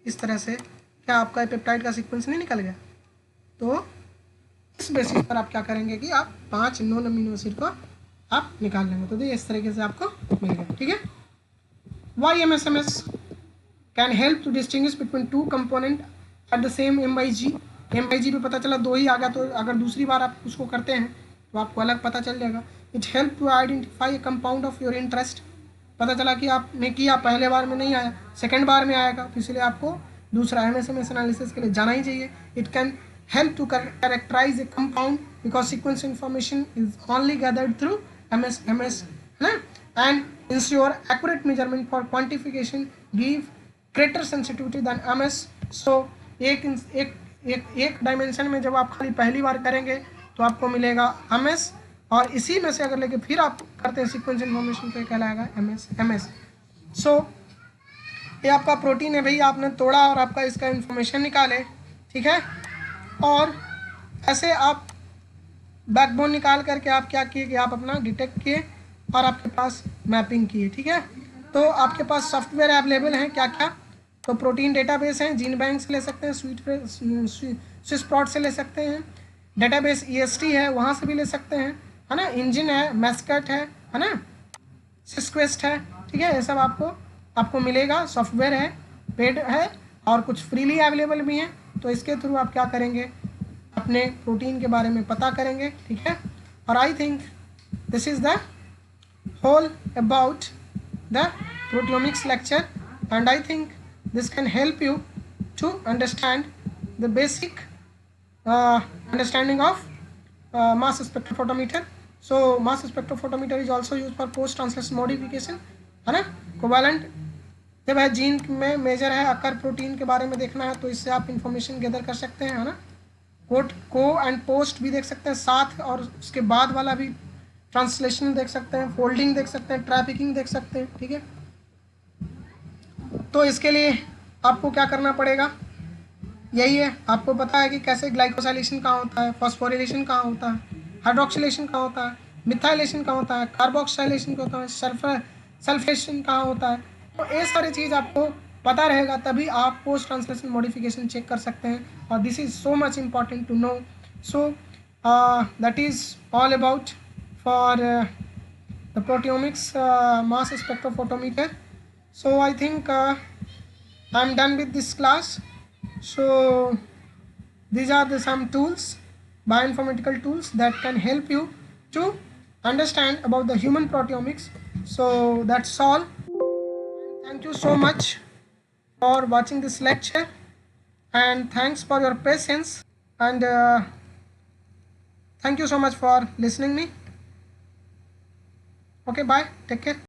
इस तरह से क्या आपका पेप्टाइड का सीक्वेंस नहीं निकल गया. तो इस बेसिस पर आप क्या करेंगे कि आप 5 नॉन अमीनो एसिड को आप निकाल लेंगे, तो इस तरीके से आपको मिल गया, ठीक है. YMSMS can help to distinguish between two component at the same M/G. M/G पे पता चला 2 ही आ गया, तो अगर दूसरी बार आप उसको करते हैं तो आपको अलग पता चल जाएगा. It help to identify a compound of your interest. पता चला कि आपने किया, पहले बार में नहीं आया, सेकेंड बार में आएगा, तो इसलिए आपको दूसरा MSMS एनालिसिस के लिए जाना ही चाहिए. It can help to characterize a compound because sequence information is only gathered through MS and ensure accurate measurement for quantification give greater sensitivity than MS. So एक डायमेंशन में जब आप खाली पहली बार करेंगे तो आपको मिलेगा MS, और इसी में से अगर लेके फिर आप करते हैं सीक्वेंस इन्फॉर्मेशन तो कहलाएगा MS. सो ये आपका प्रोटीन है भाई, आपने तोड़ा और आपका इसका इन्फॉर्मेशन निकाले, ठीक है. और ऐसे आप बैकबोन निकाल करके आप क्या किए कि आप अपना डिटेक्ट किए और आपके पास मैपिंग किए, ठीक है. तो आपके पास सॉफ्टवेयर अवेलेबल हैं क्या क्या, तो प्रोटीन डेटाबेस हैं, जीन बैंक से ले सकते हैं, स्विसप्रोट से ले सकते हैं, डेटाबेस EST है वहाँ से भी ले सकते हैं, है ना. इंजन है, मैस्कट है ना, सिस्क्वेस्ट है, ठीक है. ये सब आपको मिलेगा. सॉफ्टवेयर है, पेड है और कुछ फ्रीली अवेलेबल भी हैं. तो इसके थ्रू आप क्या करेंगे, अपने प्रोटीन के बारे में पता करेंगे, ठीक है. और I think this is the whole about the proteomics lecture, and I think this can help you to understand the basic understanding of mass spectrophotometer. So mass spectrophotometer is also use for post translation modification, है ना. Covalent जब है gene में major है, अकर protein के बारे में देखना है तो इससे आप इंफॉर्मेशन गैदर कर सकते हैं, है ना. को एंड पोस्ट भी देख सकते हैं, साथ और उसके बाद वाला भी ट्रांसलेशन देख सकते हैं, फोल्डिंग देख सकते हैं, ट्रैफिकिंग देख सकते हैं, ठीक है। तो इसके लिए आपको क्या करना पड़ेगा, यही है, आपको पता है कि कैसे ग्लाइकोसाइलेशन कहाँ होता है, फॉस्फोरिलेशन कहाँ होता है, हाइड्रोक्सिलेशन कहाँ होता है, मिथाइलेशन कहाँ होता है, कार्बोक्साइलेशन कहाँ होता है, सल्फेशन कहाँ होता है। तो ये सारी चीज़ आपको पता रहेगा, तभी आप पोस्ट ट्रांसलेशन मॉडिफिकेशन चेक कर सकते हैं। और this is so much important to know. So that is all about for the proteomics mass spectrophotometer. So I think I'm done with this class. So these are some tools, bioinformatical tools that can help you to understand about the human proteomics. So that's all. Thank you so much for watching this lecture, and thanks for your patience, and thank you so much for listening me. Okay, bye, take care.